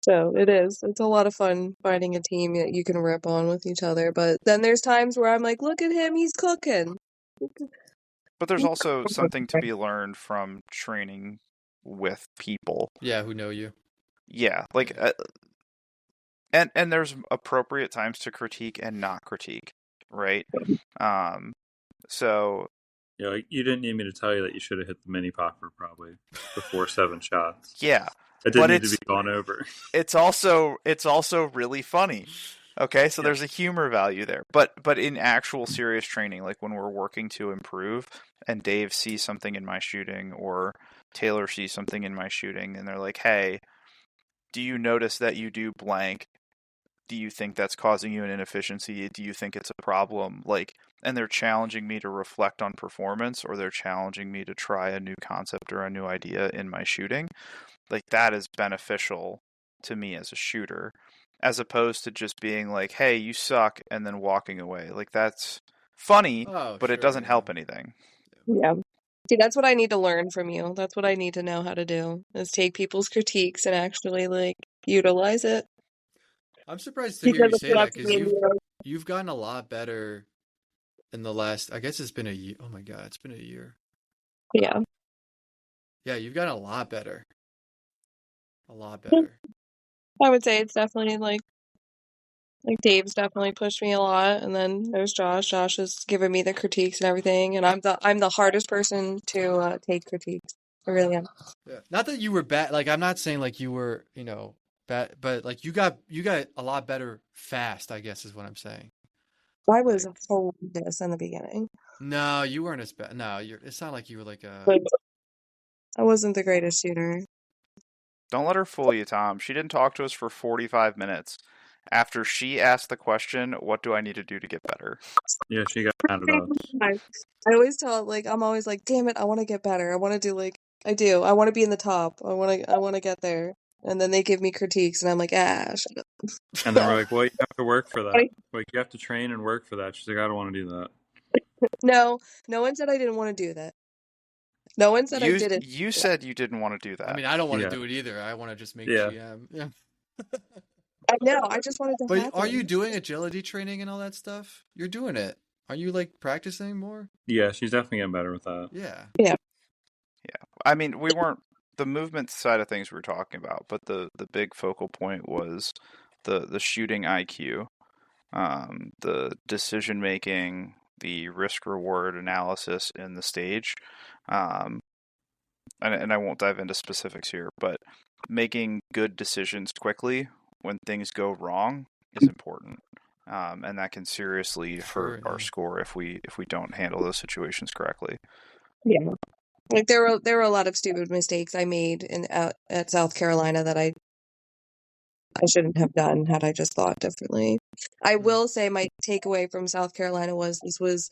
So it is. It's a lot of fun finding a team that you can rip on with each other. But then there's times where I'm like, look at him, he's cooking. But there's also something to be learned from training with people. Yeah, who know you. Yeah, like, and there's appropriate times to critique and not critique, right? So. Yeah, like, you didn't need me to tell you that you should have hit the mini popper probably before 7 shots. Yeah. It didn't need to be gone over. It's also really funny. Okay, so there's a humor value there. But in actual serious training, like when we're working to improve and Dave sees something in my shooting or Taylor sees something in my shooting and they're like, "Hey, do you notice that you do blank? Do you think that's causing you an inefficiency? Do you think it's a problem?" Like, and they're challenging me to reflect on performance, or they're challenging me to try a new concept or a new idea in my shooting. Like, that is beneficial to me as a shooter, as opposed to just being like, "Hey, you suck," and then walking away. Like, that's funny, but it doesn't help anything. Yeah. See, that's what I need to learn from you. That's what I need to know how to do, is take people's critiques and actually, like, utilize it. I'm surprised to hear you say that, because you've gotten a lot better in the last, I guess it's been a year. Oh my god, it's been a year. Yeah. Yeah, you've gotten a lot better. A lot better. I would say it's definitely like Dave's definitely pushed me a lot, and then there's Josh. Josh has given me the critiques and everything, and I'm the hardest person to take critiques. I really am. Yeah. Not that you were bad. Like, I'm not saying like you were, bad, but like you got a lot better fast, I guess is what I'm saying. I was horrendous in the beginning. No, you weren't as bad. No, it's not like you were like a. I wasn't the greatest shooter. Don't let her fool you, Tom. She didn't talk to us for 45 minutes. After she asked the question, "What do I need to do to get better?" Yeah, she got mad at us. I always tell, I'm always like, damn it, I want to get better. I want to do I do. I want to be in the top. I want to get there. And then they give me critiques, and I'm like, shut up. And then we're like, well, you have to work for that. Like, you have to train and work for that. She's like, I don't want to do that. No one said I didn't want to do that. No one said I didn't. You said you didn't want to do that. I mean, I don't want to do it either. I want to just make GM. Yeah. I know. I just wanted to. But are you doing agility training and all that stuff? You're doing it. Are you like practicing more? Yeah, she's definitely getting better with that. Yeah. Yeah. Yeah. I mean, we weren't the movement side of things we were talking about, but the big focal point was the shooting IQ, the decision making, the risk reward analysis in the stage. Um, and I won't dive into specifics here, but making good decisions quickly when things go wrong is important. And that can seriously Sure, hurt our yeah. score if we don't handle those situations correctly. Yeah. Like there were a lot of stupid mistakes I made at South Carolina that I shouldn't have done had I just thought differently. I will say my takeaway from South Carolina was this was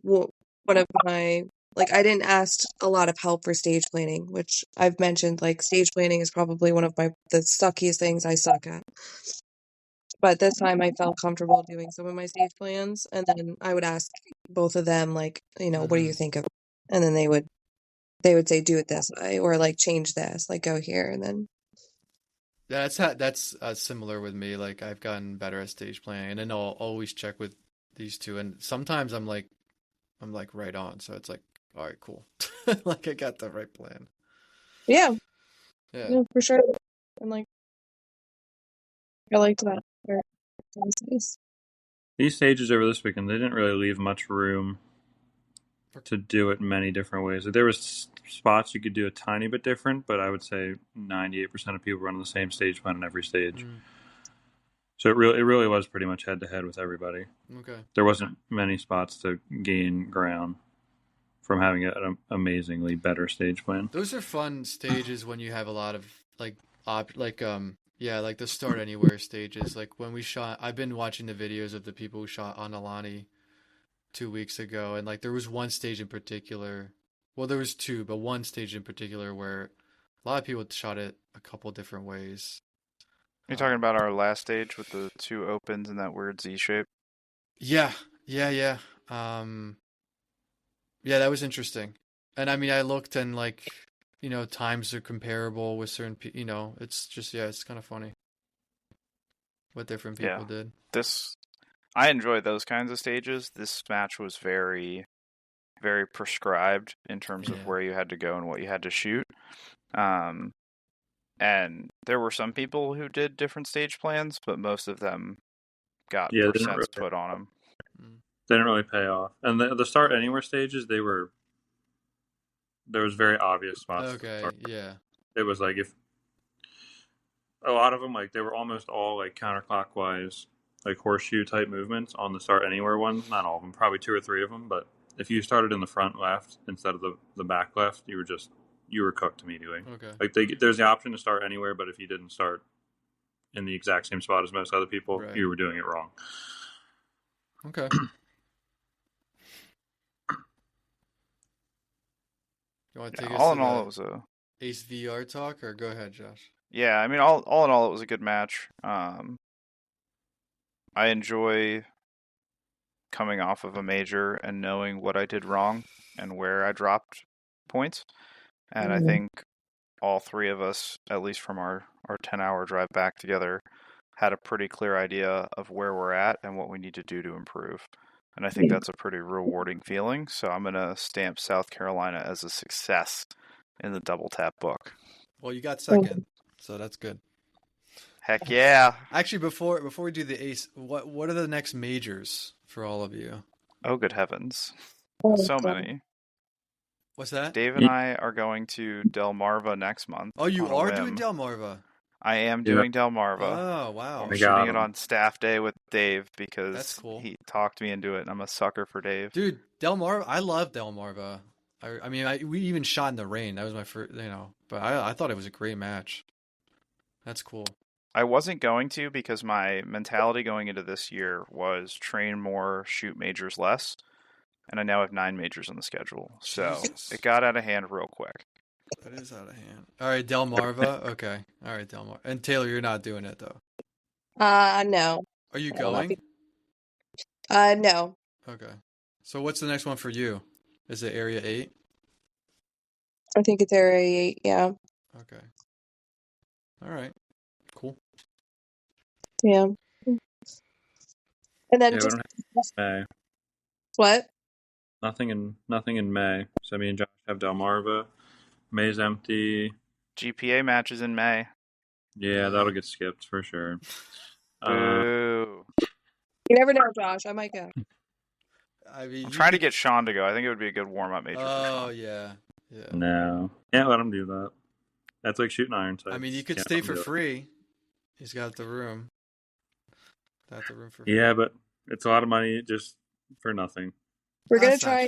one of my like I didn't ask a lot of help for stage planning, which I've mentioned. Like stage planning is probably one of the suckiest things I suck at. But this time I felt comfortable doing some of my stage plans, and then I would ask both of them, like, what do you think of it? And then they would say, do it this way, or like change this, like go here, and then Yeah, that's similar with me. Like I've gotten better at stage planning, and then I'll always check with these two. And sometimes I'm like right on. So it's like, all right, cool. Like I got the right plan. yeah, Yeah. for sure. And like I liked that. That was nice. These stages over this weekend, they didn't really leave much room to do it many different ways. There was spots you could do a tiny bit different, but I would say 98% of people run the same stage plan on every stage. So it really was pretty much head to head with everybody. Okay. There wasn't many spots to gain ground from having an amazingly better stage plan. Those are fun stages when you have a lot of like like the start anywhere stages. Like when we shot, I've been watching the videos of the people who shot on Alani 2 weeks ago, and like there was one stage in particular. Well, there was two, but one stage in particular where a lot of people shot it a couple different ways. You're talking about our last stage with the two opens and that weird Z shape? Yeah, yeah. Yeah, that was interesting. And I mean, I looked and like, times are comparable with certain it's just, yeah, it's kind of funny what different people Yeah. did. I enjoy those kinds of stages. This match was very, very prescribed in terms of Yeah. where you had to go and what you had to shoot. And there were some people who did different stage plans, but most of them got percents put on them. They didn't really pay off. And the start anywhere stages, there was very obvious spots. Okay, yeah. It was like if a lot of them, like they were almost all like counterclockwise, like horseshoe type movements on the start anywhere ones. Not all of them, probably two or three of them. But if you started in the front left instead of the back left, you were cooked immediately. Okay. Like there's the option to start anywhere, but if you didn't start in the exact same spot as most other people, Right. you were doing it wrong. Okay. You want to take us All to in all, the it was a Ace VR talk, or go ahead, Josh? yeah. I mean, all in all, it was a good match. I enjoy coming off of a major and knowing what I did wrong and where I dropped points. And I think all three of us, at least from our 10-hour drive back together, had a pretty clear idea of where we're at and what we need to do to improve. And I think that's a pretty rewarding feeling. So I'm going to stamp South Carolina as a success in the double tap book. Well, you got second, so that's good. Heck yeah. Actually, before we do the Ace, what are the next majors for all of you? Oh, good heavens. So many. What's that? Dave and I are going to Delmarva next month. Oh, you on a are whim. doing Delmarva? I am doing Delmarva. Oh, wow. I'm shooting it on staff day with Dave because That's cool. He talked me into it, and I'm a sucker for Dave. Dude, Delmarva, I love Delmarva. I mean, we even shot in the rain. That was my first, but I thought it was a great match. That's cool. I wasn't going to because my mentality going into this year was train more, shoot majors less, and I now have 9 majors on the schedule. So it got out of hand real quick. That is out of hand. All right, Delmarva. Okay. All right, Delmarva. And Taylor, you're not doing it though. No. Are you going? No. Okay. So what's the next one for you? Is it Area 8? I think it's Area 8, yeah. Okay. All right. Cool. Yeah. And then just May. What? Nothing in May. So me and Josh have Delmarva. May's empty. GPA matches in May. Yeah, that'll get skipped for sure. Boo. You never know, Josh. I might go. I mean, I'm trying to get Sean to go. I think it would be a good warm-up major for Oh Sean. yeah. No, can't let him do that. That's like shooting iron sights. I mean, you could Can't stay let him for do it. free. He's got the room. Got the room for free. Yeah, but it's a lot of money just for nothing. We're gonna That's not try.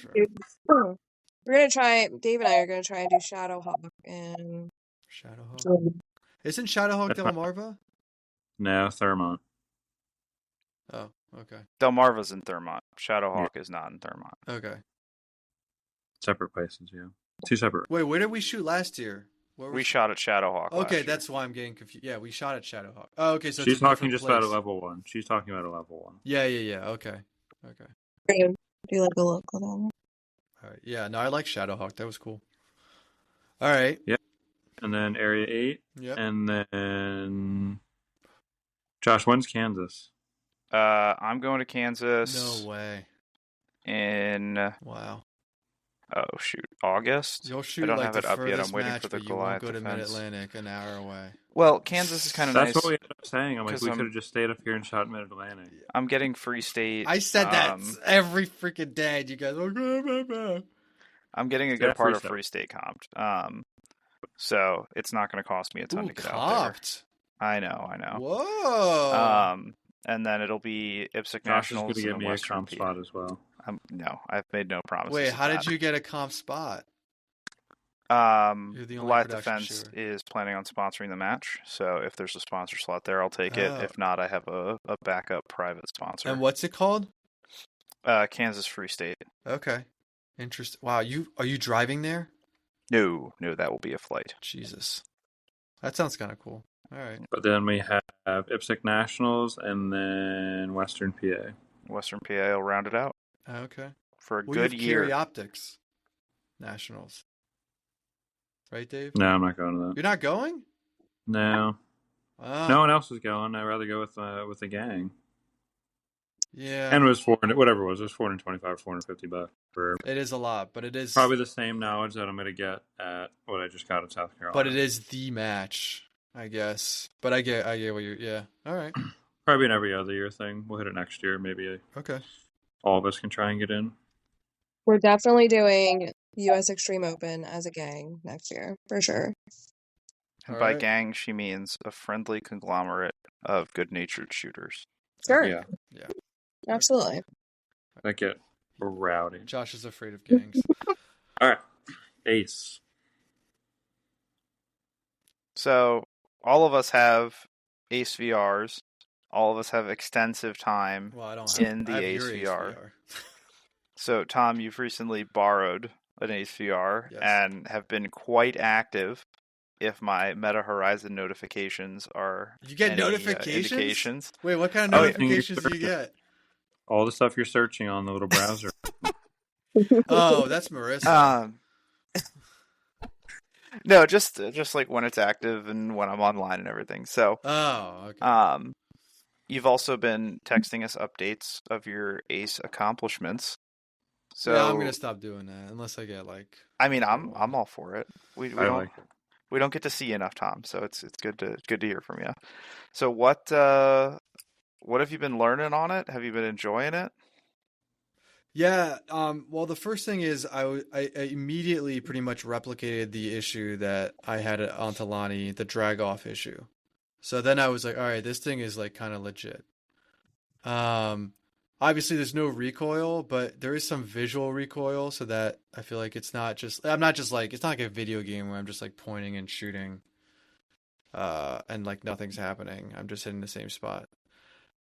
true. We're gonna try. Dave and I are gonna try and do Shadowhawk and. Shadowhawk. Isn't Shadowhawk That's Delmarva? No, Thermont. Oh, okay. Delmarva's in Thermont. Shadowhawk is not in Thermont. Okay. Separate places, yeah. Two separate. Wait, where did we shoot last year? Where We was- shot at Shadowhawk. last Okay, year. that's why I'm getting confused. Yeah, we shot at Shadowhawk. Oh, okay, so She's it's a talking different just place. about a level 1. She's talking about a level 1. Yeah. Okay. We're gonna do like a local down All right. Yeah, no, I like Shadowhawk. That was cool. All right. And then Area 8. Yep. And then... Josh, when's Kansas? I'm going to Kansas No way. in Wow. August. You'll shoot I don't like have the it up yet. furthest I'm waiting match, for the but you won't Goliath go to defense. Mid-Atlantic, an hour away. Well, Kansas is kind of That's nice. what we ended up saying. I'm like, 'cause we I'm- could have just stayed up here and shot Mid-Atlantic. I'm getting Free State. I said that every freaking day. And you guys are like, I'm getting a Yeah, good part Free of State. Free State comped. So it's not going to cost me a ton ooh, to get out comped. there. I know. Whoa. And then it'll be IPSC Josh is going Nationals to in give the me a Western comp PA. spot as well. No, I've made no promises. Wait, of how did that. you get a comp spot? You're the only Goliath production Defense shooter. is planning on sponsoring the match, so if there's a sponsor slot there, I'll take it. Oh. If not, I have a backup private sponsor. And what's it called? Kansas Free State. Okay. Interesting. Wow, are you driving there? No, that will be a flight. Jesus. That sounds kind of cool. All right. But then we have IPSC Nationals and then Western PA. Western PA will round it out Okay. for a Well, good you have year. Carry Optics Nationals. Right, Dave? No, I'm not going to that. You're not going? No. Ah, No one else is going. I'd rather go with the gang. Yeah. And it was whatever it was. It was $425, $450 for It is a lot, but it is probably the same knowledge that I'm going to get at what I just got at South Carolina. But it is the match, I guess. But I get what you're. Yeah. All right. Probably an every other year thing. We'll hit it next year. Maybe Okay. all of us can try and get in. We're definitely doing U.S. Extreme Open as a gang next year, for sure. And All by right. gang, she means a friendly conglomerate of good-natured shooters. Sure. Yeah. Absolutely. That get rowdy. Josh is afraid of gangs. All right. Ace. So all of us have Ace VRs. All of us have extensive time. Well, I don't In have, the I have Ace your VR. So Tom, you've recently borrowed an Ace VR Yes. and have been quite active. If my Meta Horizon notifications are You get any, notifications? indications, Wait, what kind Oh, of yeah. notifications do you get? All the stuff you're searching on the little browser. Oh, that's Marissa. no, just like when it's active and when I'm online and everything. So, Oh, okay. you've also been texting us updates of your Ace accomplishments. So yeah, I'm gonna stop doing that unless I get like. I mean, I'm all for it. We I don't like it. we don't get to see you enough, Tom. So it's good to hear from you. So what have you been learning on it? Have you been enjoying it? Yeah. Well, the first thing is I immediately pretty much replicated the issue that I had on Talani, the drag off issue. So then I was like, all right, this thing is like kind of legit. Obviously there's no recoil, but there is some visual recoil so that I feel like it's not like a video game where I'm just like pointing and shooting, and like nothing's happening. I'm just hitting the same spot.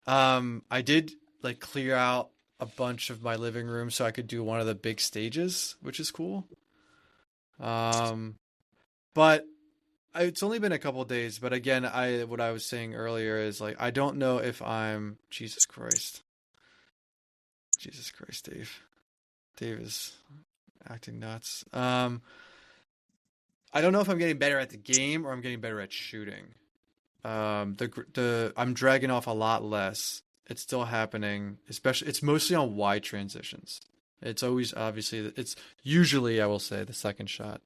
I did like clear out a bunch of my living room so I could do one of the big stages, which is cool. But it's only been a couple of days, but again, what I was saying earlier is like I don't know if I'm Jesus Christ, Dave. Dave is acting nuts. I don't know if I'm getting better at the game or I'm getting better at shooting. I'm dragging off a lot less. It's still happening, especially it's mostly on wide transitions. It's always it's usually I will say the second shot.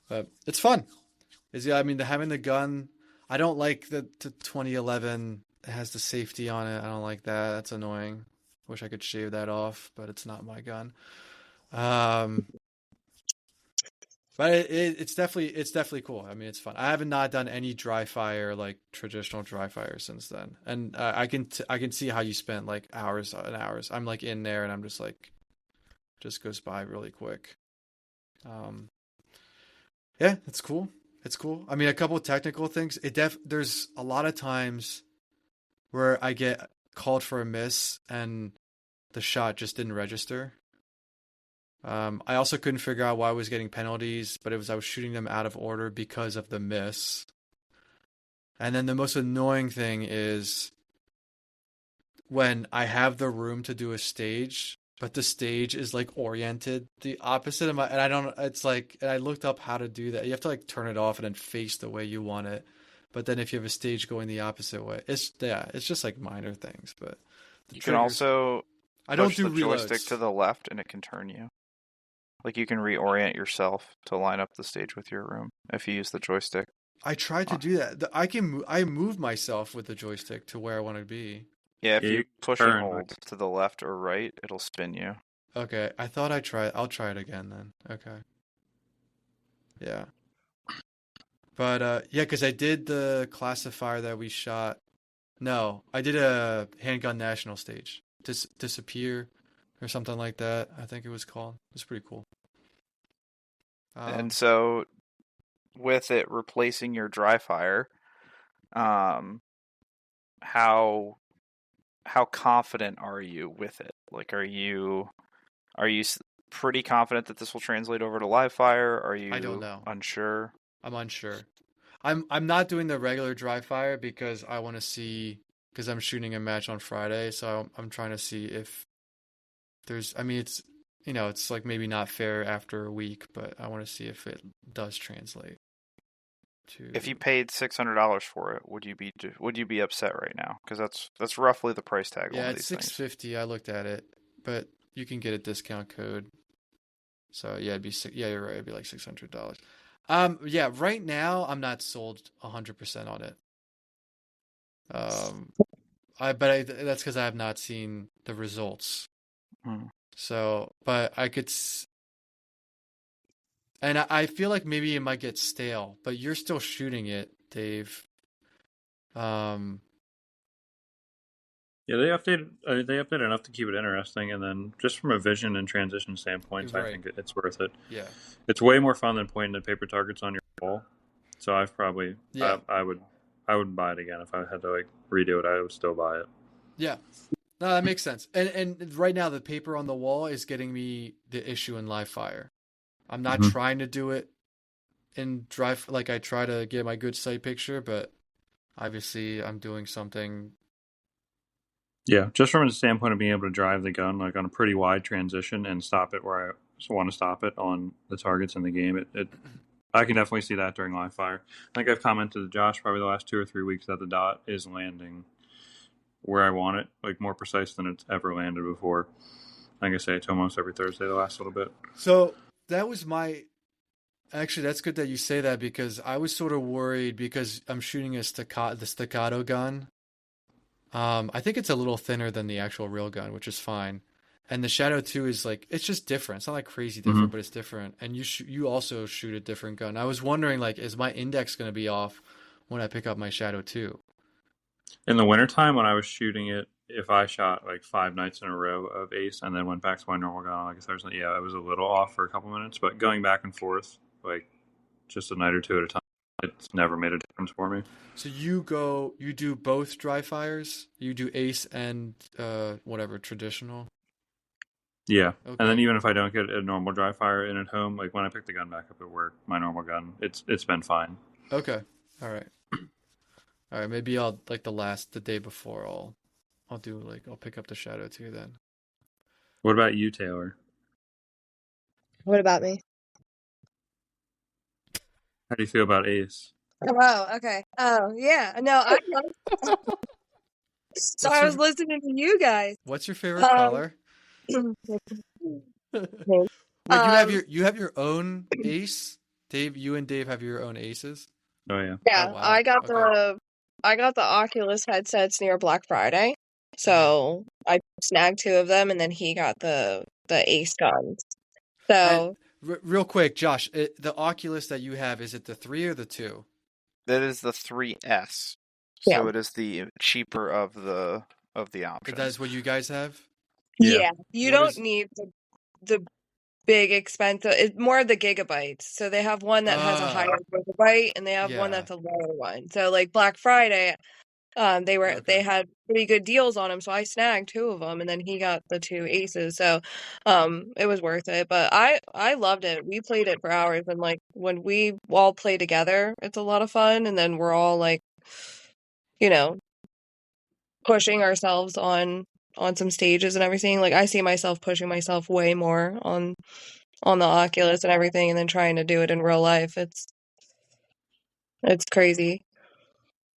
But it's fun. I mean, having the gun. I don't like the 2011. It has the safety on it. I don't like that. That's annoying. Wish I could shave that off, but it's not my gun. Um, but it's definitely cool. I mean, it's fun. I haven't not done any dry fire like traditional dry fire since then, and I can see how you spent like hours and hours. I'm like in there, and I'm just like, just goes by really quick. Um, yeah, it's cool. It's cool. I mean, a couple of technical things. There's a lot of times where I get called for a miss and the shot just didn't register. I also couldn't figure out why I was getting penalties, but I was shooting them out of order because of the miss. And then the most annoying thing is when I have the room to do a stage, but the stage is like oriented the opposite of and I don't, it's like, and I looked up how to do that. You have to like turn it off and then face the way you want it. But then if you have a stage going the opposite way, it's just like minor things, but you can also I don't push do the reloads. joystick to the left and it can turn you. Like you can reorient yourself to line up the stage with your room if you use the joystick. I tried to do that. I move myself with the joystick to where I want to be. Yeah, if Yeah, you you push turn, and hold to the left or right, it'll spin you. Okay, I thought I'll try it again then. Okay. Yeah. But yeah, because I did the classifier that we shot. No, I did a handgun national stage. Disappear or something like that. I think it was called. It was pretty cool. And so with it replacing your dry fire, how confident are you with it? Like, are you pretty confident that this will translate over to live fire? Are you I don't know. unsure? I'm unsure. I'm not doing the regular dry fire because I want to see because I'm shooting a match on Friday, so I'm trying to see if there's. I mean, it's it's like maybe not fair after a week, but I want to see if it does translate. If you paid $600 for it, would you be upset right now? Because that's roughly the price tag. Yeah, on it's these things. $650. I looked at it, but you can get a discount code. So yeah, it'd be yeah, you're right. It'd be like $600. Yeah, right now I'm not sold 100% on it. That's because I have not seen the results. So, but I could, and I feel like maybe it might get stale. But you're still shooting it, Dave. Yeah, they updated enough to keep it interesting, and then just from a vision and transition standpoint, Right. I think it's worth it. Yeah, it's way more fun than pointing at paper targets on your wall. So I've probably I would buy it again if I had to like redo it. I would still buy it. Yeah, no, that makes sense. And right now the paper on the wall is getting me the issue in live fire. I'm not trying to do it in drive like I try to get my good sight picture, but obviously I'm doing something. Yeah, just from a standpoint of being able to drive the gun like on a pretty wide transition and stop it where I want to stop it on the targets in the game, I can definitely see that during live fire. I think I've commented to Josh probably the last 2 or 3 weeks that the dot is landing where I want it, like more precise than it's ever landed before. Like I say, it's almost every Thursday the last little bit. So that was actually, that's good that you say that because I was sort of worried because I'm shooting the staccato gun. I think it's a little thinner than the actual real gun, which is fine. And the Shadow 2 is like, it's just different. It's not like crazy different, but it's different. And you also shoot a different gun. I was wondering, like, is my index going to be off when I pick up my Shadow 2? In the wintertime when I was shooting it, if I shot like 5 nights in a row of Ace and then went back to my normal gun on like a Thursday, yeah, it was a little off for a couple minutes. But going back and forth, like just a night or two at a time, it's never made a difference for me. So you do both dry fires? You do Ace and whatever, traditional? Yeah. Okay. And then even if I don't get a normal dry fire in at home, like when I pick the gun back up at work, my normal gun, it's been fine. Okay. All right. All right, maybe I'll like the day before I'll do like I'll pick up the Shadow 2 then. What about you, Taylor? What about me? How do you feel about Ace? Oh, okay. Oh, yeah. No, I so I was listening to you guys. What's your favorite color? Wait, you have your own Ace, Dave, you and Dave have your own aces? Oh yeah. Yeah, Oh, wow. I got Okay. the Oculus headsets near Black Friday, so I snagged 2 of them, and then he got the Ace guns. And So real quick, Josh, the Oculus that you have, is it the 3 or the 2? That is the 3S. yeah, So it is the cheaper of the That options. is what you guys have? Yeah. you What don't is- need the big expensive. It's more of the gigabytes. So they have one that has a higher gigabyte, and they have one Yeah. that's a lower one. So like Black Friday, they Okay. had pretty good deals on them, so I snagged 2 of them, and then he got the 2 aces. So, it was worth it. But I loved it. We played it for hours, and like when we all play together, it's a lot of fun. And then we're all like, you know, pushing ourselves on some stages and everything. Like I see myself pushing myself way more on the Oculus and everything, and then trying to do it in real life. It's crazy.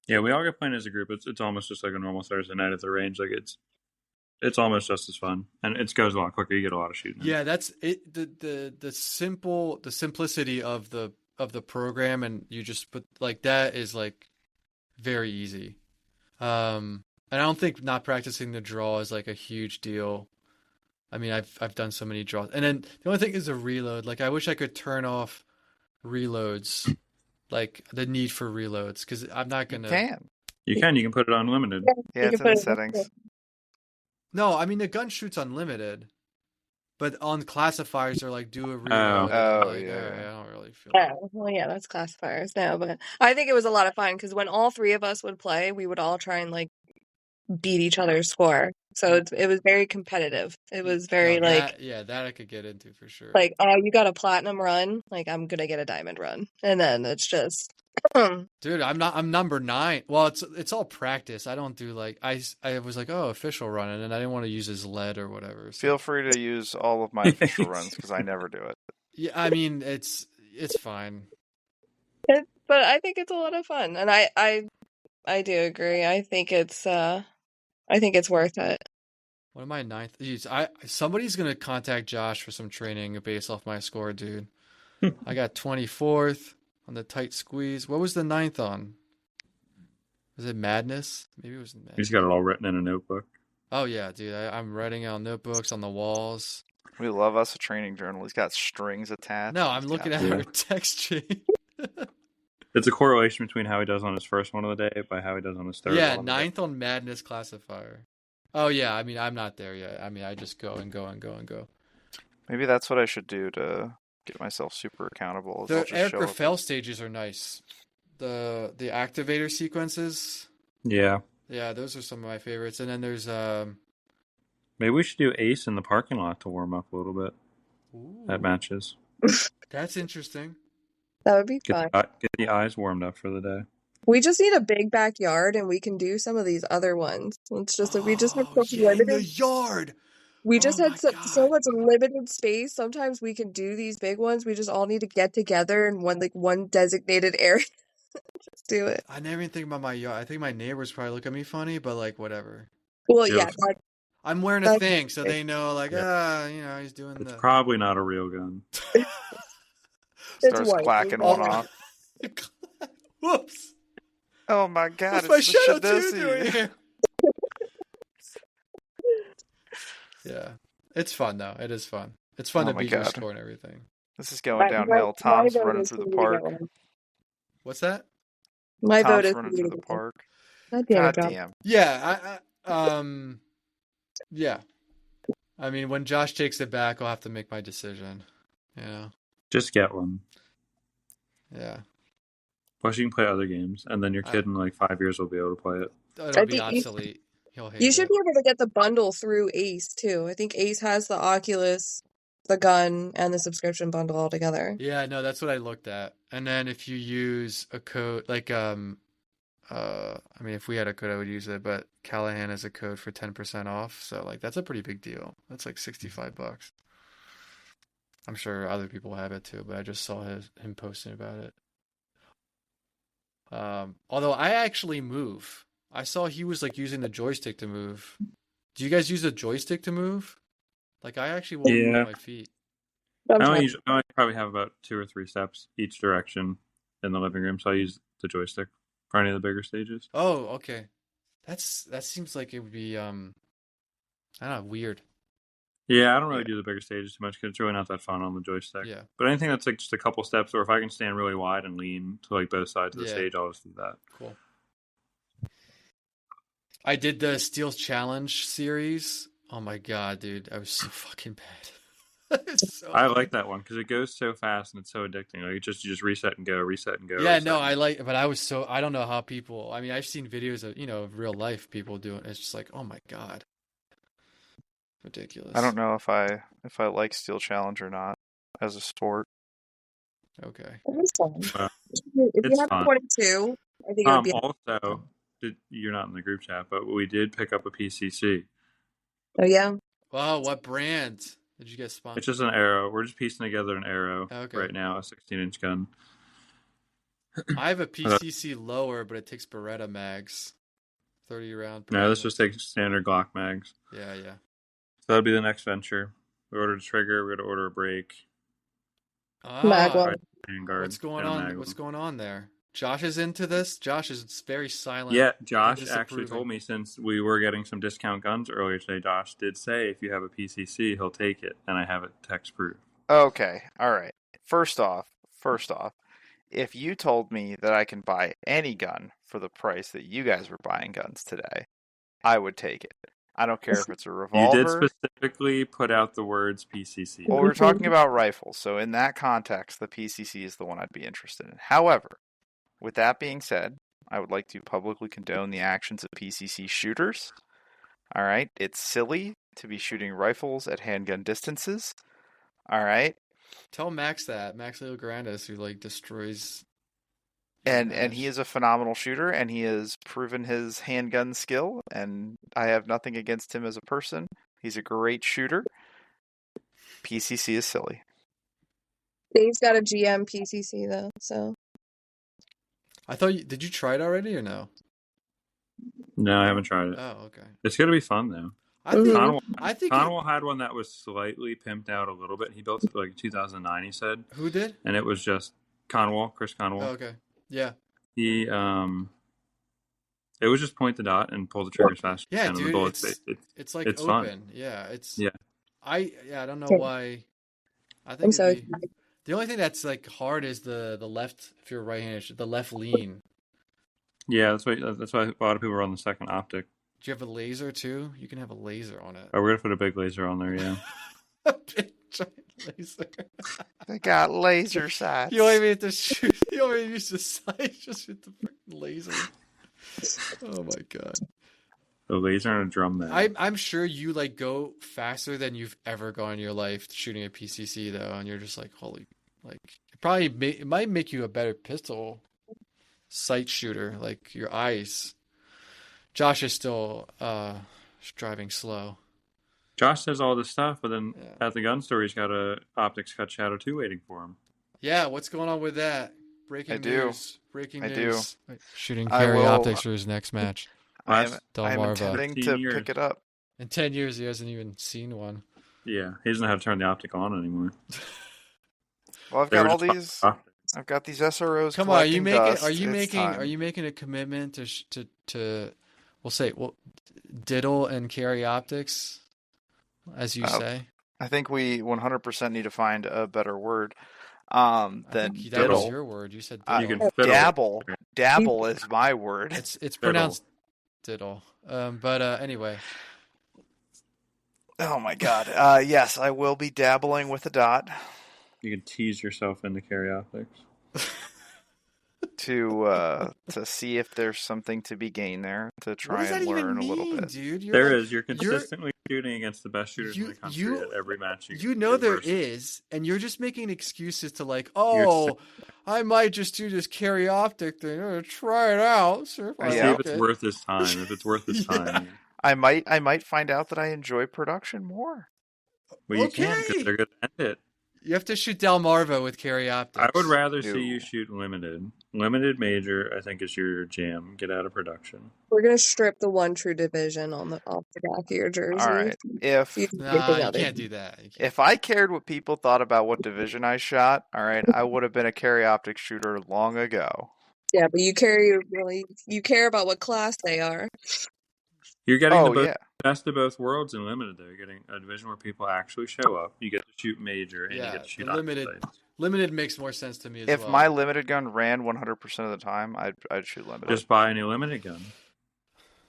Yeah, we all get playing as a group. It's almost just like a normal Thursday night at the range. Like it's almost just as fun, and it goes a lot quicker. You get a lot of shooting. Yeah, that's it. The simplicity of the program, and you just put like that is like very easy. And I don't think not practicing the draw is like a huge deal. I mean, I've done so many draws, and then the only thing is a reload. Like I wish I could turn off reloads, like the need for reloads, because I'm not You gonna. can. You can put it on limited. Yeah, You it's can in the put it- settings. No, I mean the gun shoots unlimited, but on classifiers they're like do a reload. And I'm Oh, like, yeah. all right, I don't really feel. Oh, well, yeah, that's classifiers now, but I think it was a lot of fun because when all 3 of us would play, we would all try and like beat each other's score. So it was very competitive. It was very No, like that I could get into for sure. oh, you got a platinum run, like I'm gonna get a diamond run, and then it's just Dude, I'm number 9. Well, it's all practice. I don't do like I was like, oh, official run, and then I didn't want to use his lead or whatever. So. Feel free to use all of my official runs because I never do it. Yeah, I mean it's fine. but I think it's a lot of fun, and I do agree. I think it's worth it. What am I ninth? Jeez, somebody's gonna contact Josh for some training based off my score, dude. I got 24th on the tight squeeze. What was the 9th on? Was it Madness? Maybe it was Madness. He's got it all written in a notebook. Oh yeah, dude. I'm writing out notebooks on the walls. We love us a training journal. He's got strings attached. No, I'm He's looking got- at our text chain. It's a correlation between how he does on his first one of the day by how he does on his third Yeah, one. of the day. 9th on Madness classifier. Oh yeah, I mean I'm not there yet. I mean I just go and go and go and go. Maybe that's what I should do to get myself super accountable. Is I'll The just Eric show up. Rafael stages are nice. The activator sequences. Yeah. Yeah, those are some of my favorites. And then there's Maybe we should do Ace in the parking lot to warm up a little bit at matches. that's interesting. That would be Get fun. get the eyes warmed up for the day. We just need a big backyard, and we can do some of these other ones. It's just we just have such in the limited. yard. We just Oh had my so God. much limited space. Sometimes we can do these big ones. We just all need to get together in one designated area. Just do it. I never even think about my yard. I think my neighbors probably look at me funny, but like whatever. Well, Yeah. yeah, that, I'm wearing a That's thing, so okay. they know like he's doing It's the probably not a real gun. it's Starts white. clacking It's one white. off. Whoops. Oh my god, What's my it's the shadow 2 Shadozi. doing here? Yeah. It's fun though. It is fun. It's fun Oh to my beat your God. score and everything. This is going downhill. My Tom's vote running is through for the you to get park. one. What's that? My vote Tom's is for running you through to the get one. park. God damn it, God John. damn. Yeah, yeah. I mean, when Josh takes it back, I'll have to make my decision. Yeah. Just get one. Yeah. Plus, you can play other games, and then your kid in like 5 years will be able to play it. It'll I be think obsolete. He'll hate you should it. be able to get the bundle through Ace too. I think Ace has the Oculus, the gun, and the subscription bundle all together. Yeah, no, that's what I looked at. And then if you use a code like I mean if we had a code I would use it, but Callahan has a code for 10% off, so like that's a pretty big deal. That's like $65. I'm sure other people have it too, but I just saw him posting about it. Although I actually move. I saw he was like using the joystick to move. Do you guys use a joystick to move? Like I actually won't Yeah. move my feet. But I'm I trying. only probably have about 2 or 3 steps each direction in the living room, so I use the joystick for any of the bigger stages. Oh, okay. That seems like it would be I don't know, weird. Yeah, I don't really Yeah. do the bigger stages too much because it's really not that fun on the joystick. Yeah. But anything that's like just a couple steps, or if I can stand really wide and lean to like both sides of the Yeah. stage, I'll just do that. Cool. I did the Steel Challenge series. Oh my god, dude, I was so fucking bad. It's so I bad. like that one because it goes so fast and it's so addicting. Like you just reset and go, reset and go. Yeah, reset no, and I like, but I don't know how people. I mean, I've seen videos of of real life people doing. It's just like, oh my god, ridiculous. I don't know if I like Steel Challenge or not as a sport. Okay. It's fun. Well, If you it's have fun. 22, I think it would be. Also, you're not in the group chat, but we did pick up a PCC. Oh yeah. Wow, what brand did you get It's sponsored? just an arrow. We're just piecing together an arrow Okay. right now, a 16-inch gun. I have a PCC lower, but it takes Beretta mags, 30 round. No, this Beretta. just takes standard Glock mags. Yeah, yeah. So that'll be the next venture. We ordered a trigger. We're gonna order a brake. Magwell. Ah, Handguard, what's going and a on? mag What's one. going on there? Josh is into this. Josh is very silent. Yeah, Josh and actually disapproving. told me since we were getting some discount guns earlier today, Josh did say if you have a PCC, he'll take it, and I have it text proof. Okay, all right. First off, if you told me that I can buy any gun for the price that you guys were buying guns today, I would take it. I don't care if it's a You revolver. did specifically put out the words PCC. Well, we're talking about rifles, so in that context, the PCC is the one I'd be interested in. However, with that being said, I would like to publicly condone the actions of PCC shooters. All right, it's silly to be shooting rifles at handgun distances. All right, Tell Max that. Max Leograndes, who destroys. and he is a phenomenal shooter, and he has proven his handgun skill, and I have nothing against him as a person. He's a great shooter. PCC is silly. Dave's got a GM PCC though, so. I thought did you try it already or no? No, I haven't tried it. Oh, okay. It's gonna be fun though. I think Conwell had one that was slightly pimped out a little bit. He built it like 2009, he said. Who did? And it was just Chris Conwell. Oh, okay. Yeah. He it was just point the dot and pull the trigger as fast as Yeah, you can. dude. And the bullets, It's like it's open. fun. Yeah, it's. Yeah. I don't know Okay. why. I think I'm sorry. the only thing that's hard is the left. If you're right-handed, the left lean. Yeah, that's why a lot of people are on the second optic. Do you have a laser too? You can have a laser on it. Oh, we're gonna put a big laser on there, yeah. A big giant laser. They got laser sights. You don't even have to shoot. You don't even use the sight. Just hit the freaking laser. Oh my god. A laser and a drum mag. I'm sure you go faster than you've ever gone in your life shooting a PCC though, and you're just holy, it might make you a better pistol sight shooter. Your eyes. Josh is still driving slow. Josh says all this stuff, but then Yeah. at the gun store, he's got a optics cut Shadow 2 waiting for him. Yeah, what's going on with that? Breaking I do. news. Breaking I news. do. Shooting I carry will- optics for his next match. I'm Delmarva. intending 15 to years. pick it up. In 10 years, he hasn't even seen one. Yeah, he doesn't know how to turn the optic on anymore. Well, I've They got were all just these. optics. I've got these SROs. Come on, are you collecting making? dust. Are you It's making? time. Are you making a commitment to we'll say diddle and carry optics, as you say? I think we 100% need to find a better word than I think that was diddle. your word. You said Uh, diddle. You can fiddle. Dabble. Dabble is my word. It's pronounced diddle. But anyway, Oh my god. Yes, I will be dabbling with a dot You can tease yourself into carry optics. to see if there's something to be gained there to what try does that and even learn a little mean, bit. dude? There is. You're consistently shooting against the best shooters in the country you- at every match. You know do there versus. is, and you're just making excuses to You're oh, I might just do this carry optic thing. I'm gonna try it out. See if I See Yeah. if like it's it. worth his time. If it's worth his Yeah. time. I might find out that I enjoy production more. Well, you can because Okay. they're going to end it. You have to shoot Delmarva with carry optics. I would rather see Ew. you shoot limited. Limited major, I think, is your jam. Get out of production. We're gonna strip the one true division off the back of your jersey. All right. You can Nah, anything you other. can't do that. You can't. If I cared what people thought about what division I shot, all right, I would have been a carry optic shooter long ago. Yeah, but you care about what class they are. You're getting Oh, the yeah. best of both worlds in limited, though. You're getting a division where people actually show up. You get to shoot major, and you Yeah, get to shoot the limited. sites. Limited makes more sense to me as If well. my limited gun ran 100% of the time, I'd shoot limited. Just buy a new limited gun.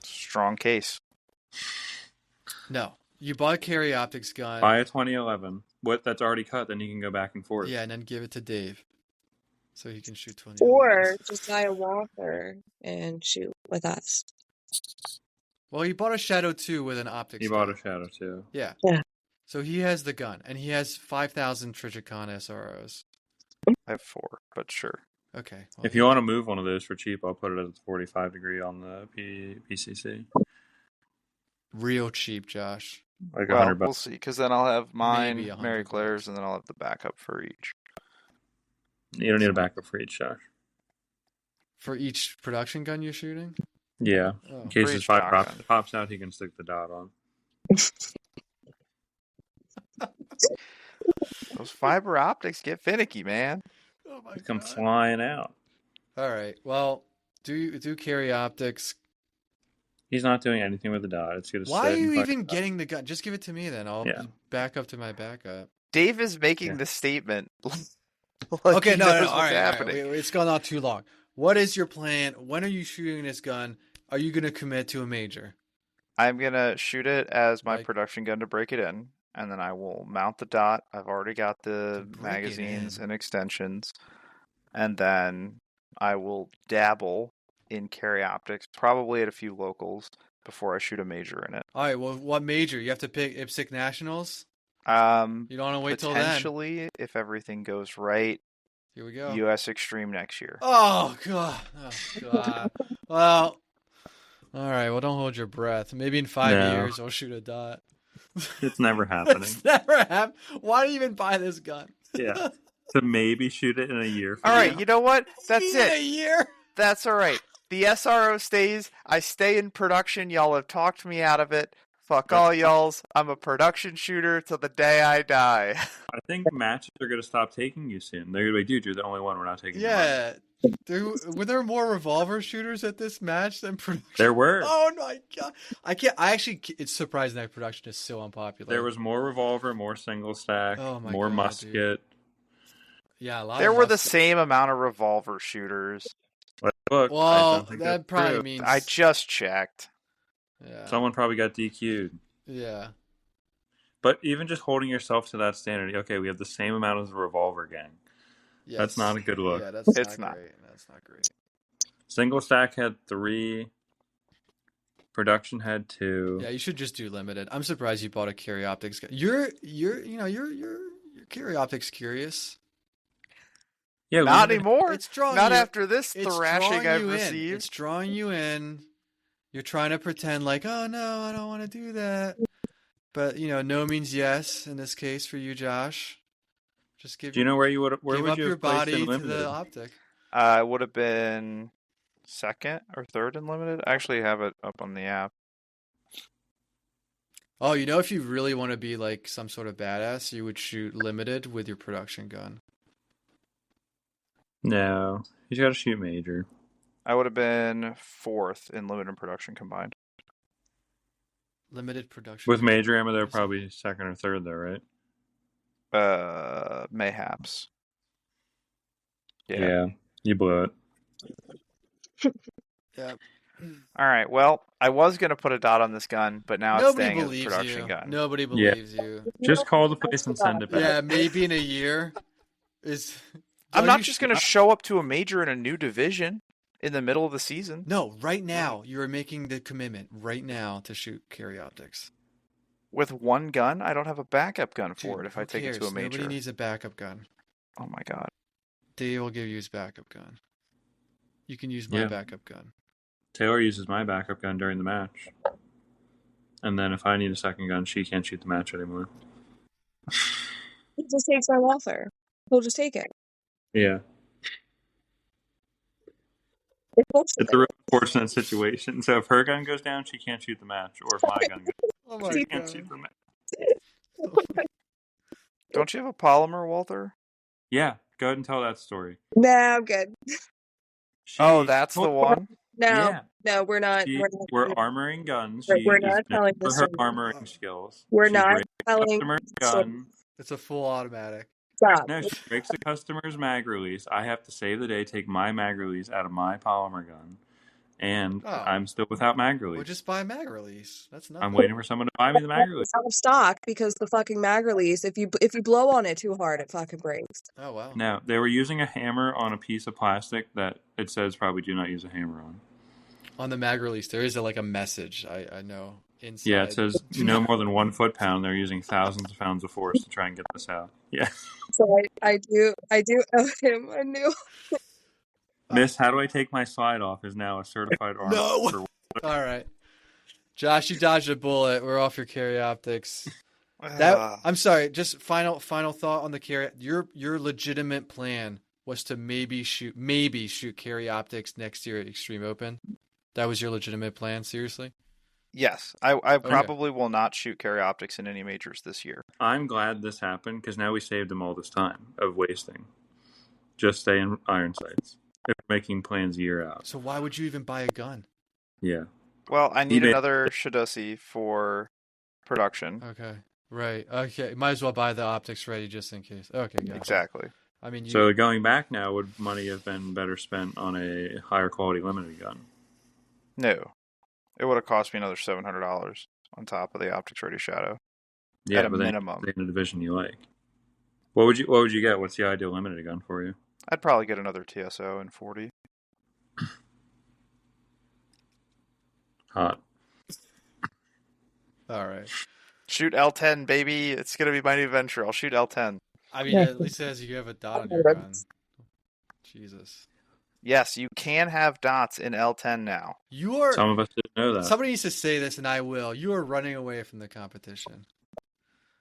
Strong case. No, you bought a carry optics gun. Buy a 2011. That's already cut, then you can go back and forth. Yeah, and then give it to Dave, so he can shoot 20. Or just buy a Walker and shoot with us. Well, he bought a Shadow 2 with an optics. He bought gun. a Shadow, too. Yeah. Yeah. So he has the gun, and he has 5,000 Trigicon SROs. I have 4, but sure. Okay. Well, If you want to move one of those for cheap, I'll put it at the 45 degree on the PCC. real cheap, Josh. Like Well, $100. we'll see, because then I'll have mine, Maybe $100 Mary Claire's, and then I'll have the backup for each. You don't need a backup for each, Josh. For each production gun you're shooting? Yeah. Oh. In case For his each five shotgun. pops out, he can stick the dot on. Those fiber optics get finicky, man. Oh my They come flying out. All right. Well, do carry optics. He's not doing anything with the dot. It's gonna Why are sit you and even getting the gun? Just give it to me then. I'll Yeah. back up to my backup. Dave is making Yeah. the statement. like Okay, he no, knows no, all what's right, all right. happening. It's gone on too long. What is your plan? When are you shooting this gun? Are you going to commit to a major? I'm gonna shoot it as my Like- production gun to break it in, and then I will mount the dot. I've already got To the break it magazines in. and extensions, and then I will dabble in carry optics, probably at a few locals before I shoot a major in it. All right. Well, what major? You have to pick IPSC Nationals. You don't want to wait till then. Potentially, if everything goes right, Here we go. U.S. Extreme next year. Oh god. Oh god. Well. All right. Well, don't hold your breath. Maybe in 5 No. years I'll shoot a dot. It's never happening. It's never happened. Why do you even buy this gun? Yeah. To maybe shoot it in a year. All right, you know what? That's Even a it. year. That's all right. The SRO stays. I stay in production. Y'all have talked me out of it. Fuck all y'alls. I'm a production shooter till the day I die. I think matches are going to stop taking you soon. They're going to be, dude, you're the only one we're not taking. Yeah. Were there more revolver shooters at this match than production? There were. Oh my god! It's surprising that production is so unpopular. There was more revolver, more single stack, Oh my more God, musket. dude. Yeah, a lot. There of were the musket. same amount of revolver shooters. Look, I Well, don't think that that's probably true. means. I just checked. Yeah. Someone probably got DQ'd. Yeah. But even just holding yourself to that standard, okay, we have the same amount as the revolver gang. Yes. That's not a good look. Yeah, that's It's not not. great. That's not great. Single stack had 3. Production had 2. Yeah, you should just do limited. I'm surprised you bought a carry optics gun. You're carry optics curious. Yeah, Not we- anymore. It's drawing Not you. after this It's thrashing drawing I've you in. received. It's drawing you in. You're trying to pretend like, oh no, I don't want to do that. But no means yes in this case for you, Josh. Just give. Do you know where you would where give would up you your have placed body in to limited? the optic. I would have been second or third in limited. I actually have it up on the app. Oh, if you really want to be like some sort of badass, you would shoot limited with your production gun. No, he's got to shoot major. I would have been fourth in limited production combined. Limited production. With major ammo, they're probably second or third, though, right? Mayhaps. Yeah, you blew it. Yeah. All right. Well, I was gonna put a dot on this gun, but now it's Nobody staying as a believes production you. gun. Nobody believes you. Just call the place and send it back. Yeah, maybe in a year. Is I'm Are not you just sh- gonna show up to a major in a new division in the middle of the season. No, right now you are making the commitment right now to shoot carry optics. With one gun, I don't have a backup gun for Dude, it if I who take it to a cares? major. Nobody needs a backup gun. Oh my god. Dave will give you his backup gun. You can use my Yeah. backup gun. Taylor uses my backup gun during the match. And then if I need a second gun, she can't shoot the match anymore. He just takes my Walther. He'll just take it. Yeah. It's bullshit. It's a real unfortunate situation. So if her gun goes down, she can't shoot the match. Or if my gun goes Oh down, my she can't god. shoot the match. Don't you have a polymer, Walter? Yeah, go ahead and tell that story. Nah, I'm good. Oh, that's the one? No, Yeah. no, we're not. We're armoring guns. We're She is not known telling for this her story. armoring skills. We're She not breaks the telling customer's the story. gun. It's a full automatic. Stop. No, she breaks the customer's mag release. I have to save the day, take my mag release out of my polymer gun, and Oh. I'm still without mag release. Well, just buy a mag release. That's nothing. I'm waiting for someone to buy me the mag release. It's out of stock because the fucking mag release, if you blow on it too hard, it fucking breaks. Oh wow. No, they were using a hammer on a piece of plastic that it says probably do not use a hammer on. On the mag release, there is like a message. I know inside. Yeah, it says no more than 1 foot-pound. They're using thousands of pounds of force to try and get this out. Yeah. So I do owe him a new. Miss, how do I take my slide off? Is now a certified armor. No. All right, Josh, you dodged a bullet. We're off your carry optics. I'm sorry. Just final thought on the carry. Your legitimate plan was to maybe shoot carry optics next year at Extreme Open. That was your legitimate plan. Seriously? Yes. I probably will not shoot carry optics in any majors this year. I'm glad this happened because now we saved them all this time of wasting. Just stay in iron sights. If we're making plans a year out. So why would you even buy a gun? Yeah. Well, I need another Shidosi for production. Okay. Right. Okay. Might as well buy the optics ready just in case. Okay. Gotcha. Exactly. I mean, So going back now, would money have been better spent on a higher quality limited gun? No. It would have cost me another $700 on top of the optics ready shadow. Yeah, at a but then minimum. in a division you like. What would you get? What's the ideal limited gun for you? I'd probably get another TSO in 40. Hot. all right. Shoot L10, baby. It's going to be my new venture. I'll shoot L10. I mean, at least as you have a dot on your gun. Jesus. Yes, you can have dots in L10 now. You are. Some of us didn't know that. Somebody needs to say this, and I will. You are running away from the competition.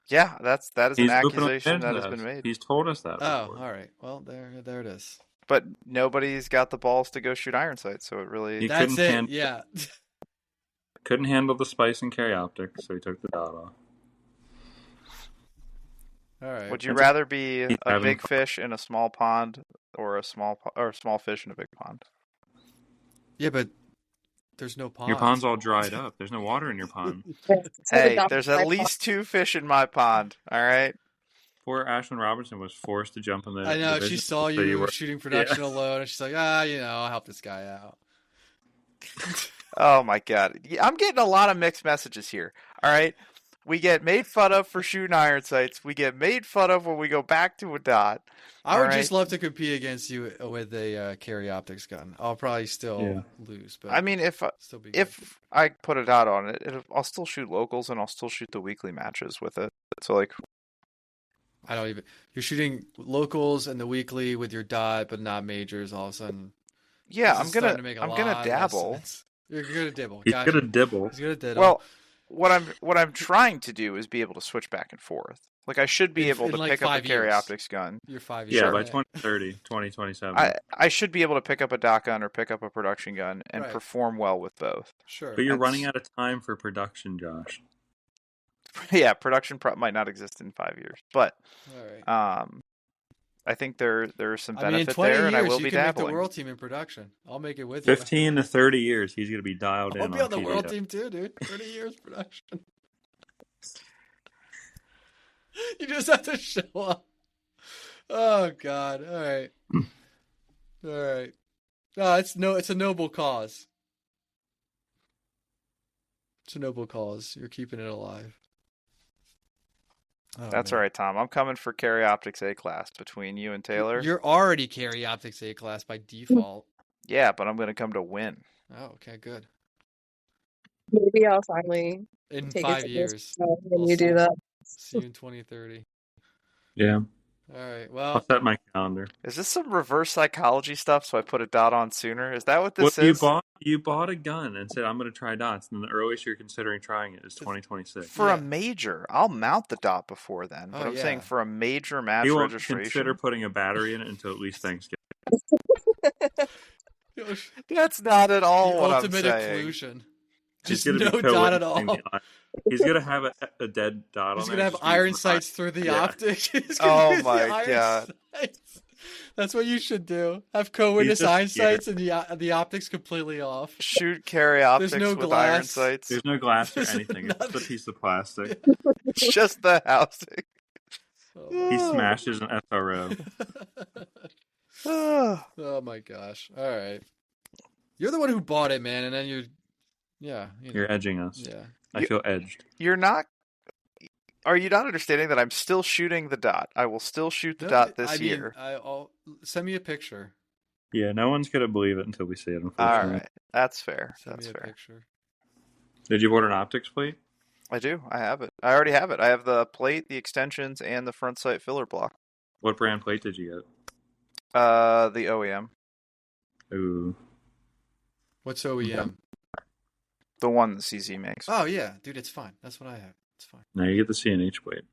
Yeah, that is He's an open accusation that to has been made. He's told us that Oh, before. all right. Well, there it is. But nobody's got the balls to go shoot iron sights, so it really... He That's couldn't it. handle- Yeah. Couldn't handle the spice and carry optics, so he took the dot off. All right. Would you rather be a having big fun. fish in a small pond or a small fish in a big pond? Yeah, but there's no pond. Your pond's all dried up. There's no water in your pond. Hey, there's at least 2 fish in my pond, all right? Poor Ashlyn Robertson was forced to jump in the I know. She division saw so you were- shooting production alone, and she's like, I'll help this guy out. Oh my god. I'm getting a lot of mixed messages here. All right. We get made fun of for shooting iron sights. We get made fun of when we go back to a dot. I would All just right. love to compete against you with a carry optics gun. I'll probably still lose, but I mean, if still be good. I put a dot on it, I'll still shoot locals and I'll still shoot the weekly matches with it. So like, I don't even. You're shooting locals and the weekly with your dot, but not majors. All of a sudden, yeah, this I'm is starting gonna to make a I'm lot gonna less dabble. sense. You're gonna dibble. He's Gotcha. gonna dibble. He's gonna diddle. Well, what I'm trying to do is be able to switch back and forth. Like I should be able In to like pick up a 5 carry years. optics gun. You're 5 Yeah, years. by right? 2030, 2027. I should be able to pick up a dot gun or pick up a production gun and Right. perform well with both. Sure. But you're That's- running out of time for production, Josh. Yeah, production might not exist in 5 years, but All right. I think there's some I mean, in benefit 20 there, years, and I will you be can make the dabbling. world team in production. I'll make it with you. 15 to 30 years, he's gonna be dialed I'll in be on on the TV. world team too, dude. 30 years production. You just have to show up. Oh God! All right, all right. No, it's a noble cause. It's a noble cause. You're keeping it alive. Oh, That's man. all right, Tom. I'm coming for carry optics A class between you and Taylor. You're already carry optics A class by default. Yeah, but I'm going to come to win. Oh, okay, good. Maybe I'll finally In take 5 it to years, this when We'll you do see. that. See you in 2030. Yeah. All right. I'll Well, set my calendar. Is this some reverse psychology stuff? So I put a dot on sooner. Is that what Well, this is? you bought a gun and said I'm going to try dots, and the earliest you're considering trying it is 2026. For Yeah. a major, I'll mount the dot before then. But Oh, I'm saying yeah. for a major match He won't registration. consider putting a battery in it until at least Thanksgiving. That's not at all The what I'm ultimate saying. occlusion. He's Just going to no be dot at co-witnessing all. the eye. He's going to have a dead dot He's on gonna there. have just iron using the sights through the Yeah. optic. He's gonna Oh use the my iron God. sights. That's what you should do. Have co-witness just iron scared. sights and the optics completely off. Shoot carry There's optics no with iron glass. sights. There's no glass or There's anything. It's just a nothing. piece of plastic. It's just the housing. He smashes an SRO. Oh my gosh. All right. You're the one who bought it, man, and then yeah. You're edging us. Yeah. I feel edged. You're not. Are you not understanding that I'm still shooting the dot? I will still shoot the dot this year. I'll send me a picture. Yeah, no one's going to believe it until we see it, All unfortunately. right, that's fair. Send That's me a fair. picture. Did you order an optics plate? I do. I have it. I already have it. I have the plate, the extensions, and the front sight filler block. What brand plate did you The OEM, get? Ooh. What's OEM? the one that CZ makes. Oh yeah, dude, it's fine. That's what I have. It's fine. Now you get the CNH plate.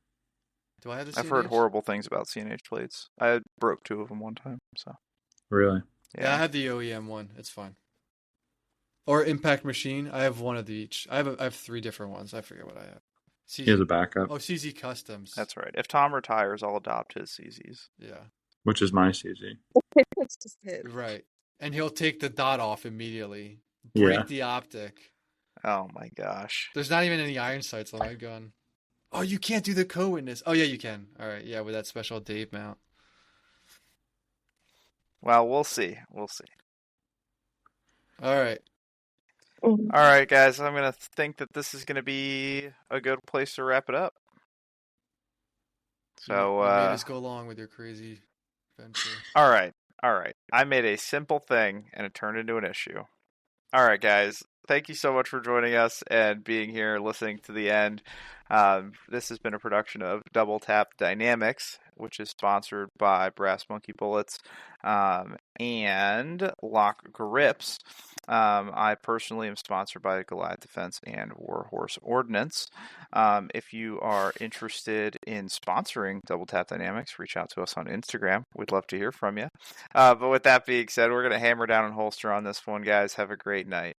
Do I have the I've heard CNH? horrible things about CNH plates. I broke 2 of them one time. So Really? Yeah, I have the OEM one. It's fine. Or Impact Machine. I have one of each. I have 3 different ones. I forget what I have. CZ. He has a backup, Oh, CZ Customs. that's right. If Tom retires, I'll adopt his CZs. Yeah. which is my CZ. It's just hit. Right. And he'll take the dot off immediately. Break Yeah. the optic. Oh my gosh. There's not even any iron sights on my gun. Oh, you can't do the co-witness. Oh yeah, you can. All right. Yeah, with that special Dave mount. Well, we'll see. We'll see. All right. All right, guys. I'm gonna think that this is gonna be a good place to wrap it up. So, You made us go along with your crazy venture. all right. I made a simple thing and it turned into an issue. All right, guys. Thank you so much for joining us and being here, listening to the end. This has been a production of Double Tap Dynamics, which is sponsored by Brass Monkey Bullets and Lock Grips. I personally am sponsored by Goliath Defense and Warhorse Ordnance. If you are interested in sponsoring Double Tap Dynamics, reach out to us on Instagram. We'd love to hear from you. But with that being said, we're going to hammer down and holster on this one, guys. Have a great night.